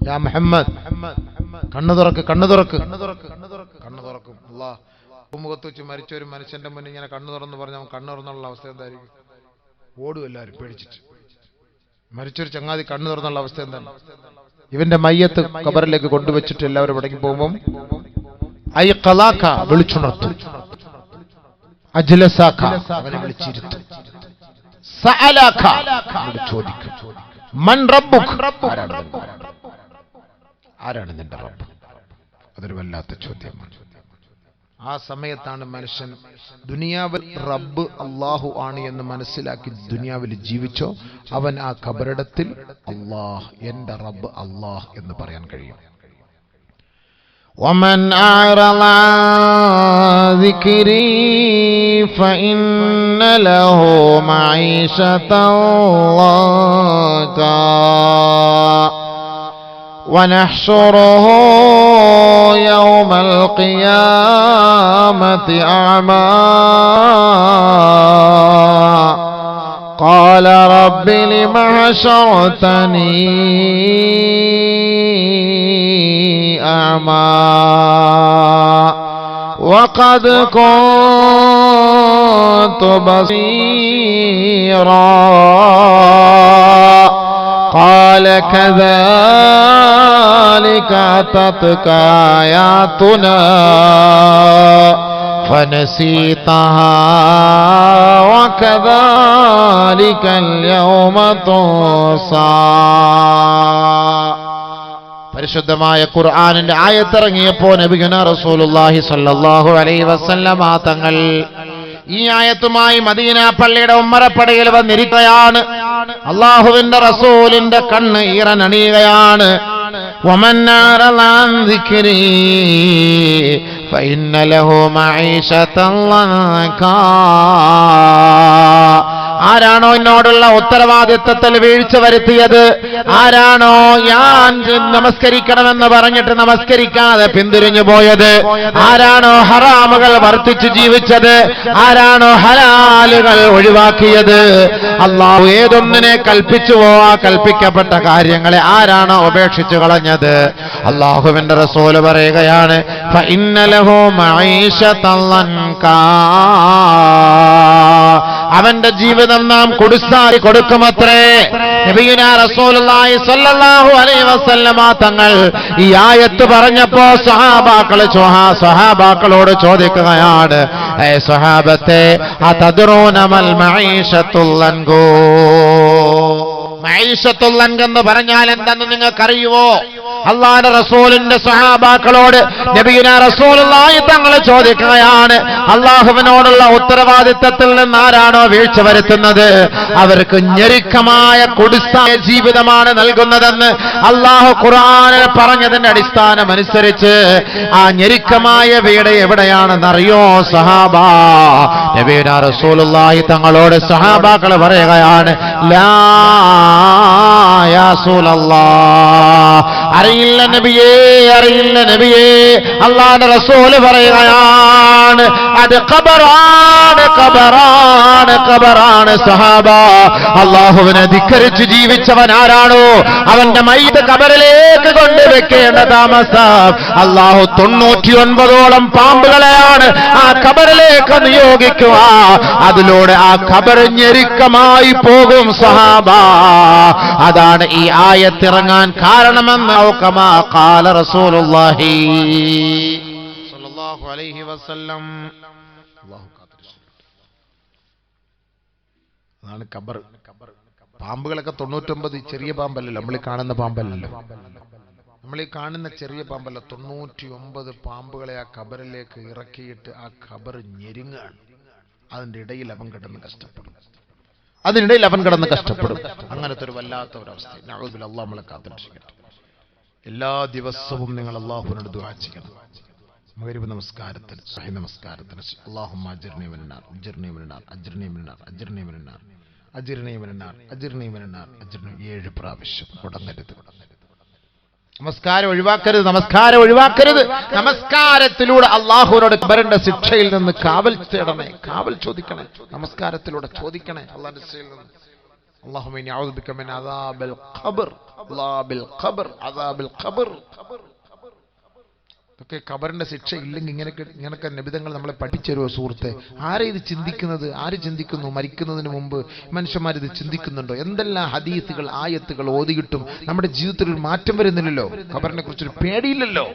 B: യാ മുഹമ്മദ്, കണ്ണു തുറക്കും. അല്ലാഹ് ഭൂമുഖത്ത് വെച്ച് മരിച്ച ഒരു മനുഷ്യന്റെ മുന്നിൽ ഇങ്ങനെ കണ്ണു തുറന്ന് പറഞ്ഞ അവൻ കണ്ണു തുറന്നുള്ള അവസ്ഥ എന്തായിരിക്കും? ഓടും എല്ലാവരും പേടിച്ചിട്ട്. മരിച്ചൊരു ചങ്ങാതി കണ്ണു തുറന്നുള്ള അവസ്ഥ എന്താണ്? ഇവന്റെ മയ്യത്ത് ഖബറിലേക്ക് കൊണ്ടുവച്ചിട്ട് എല്ലാവരും മടങ്ങി പോകുമ്പോൾ ഐഖലാക വിളിച്ചുണർത്തും. അജ്ലസാക അവനെ വിളിച്ചിരുത്തും. സഅലാക ചോദിക്കും. മൻ റബ്ബുക, ആരാണ് നിന്റെ റബ്ബ്? അതൊരു വല്ലാത്ത ചോദ്യമാണ്. ആ സമയത്താണ് മനുഷ്യൻ ദുനിയാവിൽ റബ്ബ് അല്ലാഹു ആണ് എന്ന് മനസ്സിലാക്കി ദുനിയാവിൽ ജീവിച്ചോ, അവൻ ആ ഖബറിടത്തിൽ അല്ലാഹ്, എന്റെ റബ്ബ് അല്ലാഹ് എന്ന് പറയാൻ കഴിയും. ومن أعرض عن ذكري فإن له معيشة ضنكا ونحشره يوم القيامة أعمى قال رب لم حشرتني أعمى وقد كنت بصيرا قال كذلك أتتك آياتنا فنسيتها وكذلك اليوم تنسى. പരിശുദ്ധമായ ഖുർആനിന്റെ ആയത്തിറങ്ങിയപ്പോൾ നബിയുനാ റസൂലുള്ളാഹി സ്വല്ലല്ലാഹു അലൈഹി വസല്ലമ തങ്ങൾ ഈ ആയത്തുമായി മദീന പള്ളിയുടെ ഉമ്മറപ്പടിയിൽ വന്നിരിക്കുകയാണ്. അല്ലാഹുവിന്റെ റസൂലിന്റെ കണ്ണ് ഈറനണിയുകയാണ്. വമൻ അറള അൻ ദിക്രി ഫഇന്ന ലഹു മഈശതൻ ലൻകാ. ആരാണോ എന്നോടുള്ള ഉത്തരവാദിത്വത്തിൽ വീഴ്ച വരുത്തിയത്, ആരാണോ ഞാൻ നമസ്കരിക്കണമെന്ന് പറഞ്ഞിട്ട് നമസ്കരിക്കാതെ പിന്തിരിഞ്ഞു പോയത്, ആരാണോ ഹറാമുകൾ വർദ്ധിച്ചു ജീവിച്ചത്, ആരാണോ ഹലാലുകൾ ഒഴിവാക്കിയത്, അല്ലാഹു ഏതൊന്നിനെ കൽപ്പിച്ചുവോ ആ കൽപ്പിക്കപ്പെട്ട കാര്യങ്ങളെ ആരാണോ ഉപേക്ഷിച്ചു കളഞ്ഞത്, അല്ലാഹുവിന്റെ റസൂൽ പറയുകയാണ് ഫഇന്ന ലഹു മഈശതൻ ലൻകാ. അവന്റെ ജീവിതം നാം കുടുസാരി കൊടുക്കുമത്രേ. നബിയുനാ റസൂലുള്ളാഹി സ്വല്ലല്ലാഹു അലൈഹി വസല്ലമ തങ്ങൾ ഈ ആയത്ത് പറഞ്ഞപ്പോൾ സ്വഹാബാക്കളോട് ചോദിക്കുകയാണ്, ഏ സ്വഹാബത്തെ, അതദ്റൂന മൽ മഈശത്തുൽ ലൻകൂ. മഈശത്തുൽ ലൻക എന്ന് പറഞ്ഞാൽ എന്തെന്ന് നിങ്ങൾക്കറിയുവോ? അല്ലാഹുവിന്റെ റസൂലിന്റെ സ്വഹാബാക്കളോട് നബിയുനാ റസൂലുള്ളാഹി തങ്ങൾ ചോദിക്കുകയാണ്, അല്ലാഹുവിനോടുള്ള ഉത്തരവാദിത്തത്തിൽ നിന്ന് ആരാണോ വീഴ്ച വരുത്തുന്നത് അവർക്ക് ഞെരുക്കമായ കൊടുസായ ജീവിതമാണ് നൽകുന്നതെന്ന് അല്ലാഹു ഖുർആനിൽ പറഞ്ഞതിന്റെ അടിസ്ഥാനമനുസരിച്ച് ആ ഞെരുക്കമായ വീട് എവിടെയാണെന്നറിയോ സഹാബാ? നബിയുനാ റസൂലുള്ളാഹി തങ്ങളോട് സഹാബാക്കൾ പറയുകയാണ്, ലാ യാ റസൂലല്ലാഹ്, അറിയില്ല നബിയേ, അറിയില്ല നബിയേ. അല്ലാഹുവിന്റെ റസൂൽ പറയുകയാണ്, അത് ഖബറാണ്, ഖബറാണ്, ഖബറാണ് സഹാബ. അല്ലാഹുവിനെ ധിക്കരിച്ച് ജീവിച്ചവൻ ആരാണോ അവന്റെ മയ്യിത്ത് ഖബറിലേക്ക് കൊണ്ടുവെക്കേണ്ട താമസം അല്ലാഹു 99ഓളം പാമ്പുകളെയാണ് ആ ഖബറിലേക്ക് നിയോഗിക്കുക. അതിലൂടെ ആ ഖബർ ഞെരുക്കമായി പോകും സഹാബ. അതാണ് ഈ ആയത്തിറങ്ങാൻ കാരണമെന്ന് കമാ ഖാല റസൂലുള്ളാഹി സ്വല്ലല്ലാഹു അലൈഹി വസല്ലം.
A: അതാണ് ഖബർ. പാമ്പുകളൊക്കെ 99 ചെറിയ പാമ്പല്ലല്ലോ, നമ്മൾ ഈ കാണുന്ന പാമ്പല്ലല്ലോ, നമ്മൾ ഈ കാണുന്ന ചെറിയ പാമ്പല്ല. 99 പാമ്പുകളെ ആ ഖബറിലേക്ക് ഇറക്കിയിട്ട് ആ ഖബർ ഞെരുങ്ങാണ്. അതിന്റെ ഇടയിൽ അവൻ കിടന്ന് കഷ്ടപ്പെടും,
B: അതിനിടയിൽ അവൻ കിടന്ന് കഷ്ടപ്പെടും.
A: അങ്ങനത്തെ ഒരു വല്ലാത്ത ഒരവസ്ഥ. നഊദുബില്ലാഹ്, അല്ലാഹു നമ്മളെ കാത്തുരക്ഷിക്കട്ടെ. എല്ലാ ദിവസവും നിങ്ങൾ അല്ലാഹുവിനോട് ദുആ ചെയ്യണം. മഗ്രിബ് നമസ്കാരത്തിന്, സഹി നമസ്കാരത്തിന്, അല്ലാഹുമ്മ അജ്ർനി മിനന്നാർ, അജ്ർനി മിനന്നാർ, അജ്ർനി മിനന്നാർ, അജ്ർനി മിനന്നാർ, അജ്ർനി മിനന്നാർ, അജ്ർനി മിനന്നാർ, അജ്ർനി 7 പ്രാവശ്യം മുടങ്ങരുത്.
B: നമസ്കാരം ഒഴിവാക്കരുത്, നമസ്കാരം ഒഴിവാക്കരുത്. നമസ്കാരത്തിലൂടെ അള്ളാഹുവിനോട് ഖബറിന്റെ ശിക്ഷയിൽ നിന്ന് കാവൽ തേടണേ, കാവൽ ചോദിക്കണേ. നമസ്കാരത്തിലൂടെ ചോദിക്കണേ അള്ളാഹുവിന്റെ ശിക്ഷയിൽ നിന്ന്. അല്ലാഹുമ്മ ഇന്നി അഊദു ബിക മിൻ അദാബിൽ ഖബർ, അദാബിൽ ഖബർ, അദാബിൽ ഖബർ. ഒക്കെ ഖബറിന്റെ ശിക്ഷ ഇല്ലെങ്കിൽ ഇങ്ങനൊക്കെ നബിതങ്ങൾ നമ്മളെ പഠിച്ചരുവോ സുഹൃത്തെ? ആരെ ഇത് ചിന്തിക്കുന്നത്? ആര് ചിന്തിക്കുന്നു? മരിക്കുന്നതിന് മുമ്പ് മനുഷ്യന്മാർ ഇത് ചിന്തിക്കുന്നുണ്ടോ? എന്തെല്ലാം ഹദീസുകൾ, ആയത്തുകൾ ഓതിയിട്ടും നമ്മുടെ ജീവിതത്തിൽ ഒരു മാറ്റം വരുന്നില്ലല്ലോ. ഖബറിനെ കുറിച്ചൊരു പേടിയില്ലല്ലോ.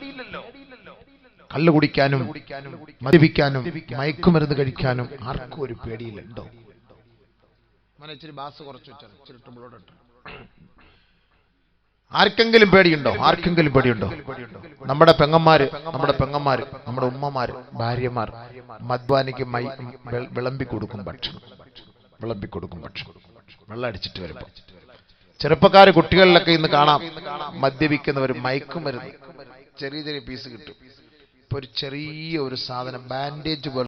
B: കള്ളു കുടിക്കാനും മദ്യപിക്കാനും മയക്കുമരുന്ന് കഴിക്കാനും ആർക്കും ഒരു പേടിയില്ലല്ലോ. ഇച്ചിരി ബാസ് കുറച്ച് വെച്ചാൽ ഇച്ചിരി ഇട്ടുമ്പോഴോടെ ആർക്കെങ്കിലും പേടിയുണ്ടോ? ആർക്കെങ്കിലും പേടിയുണ്ടോ? നമ്മുടെ പെങ്ങന്മാര്, നമ്മുടെ ഉമ്മമാര്, ഭാര്യമാർ മദ്വാനിക്ക് വിളമ്പി കൊടുക്കും ഭക്ഷണം, വെള്ളം അടിച്ചിട്ട് വരുമ്പോ. ചെറുപ്പക്കാര് കുട്ടികളിലൊക്കെ ഇന്ന് കാണാം മദ്യപിക്കുന്നവർ മയക്കുമരുന്ന് ചെറിയ ചെറിയ പീസ് കിട്ടും. ഇപ്പൊ ഒരു ചെറിയ ഒരു സാധനം ബാൻഡേജ് പോലെ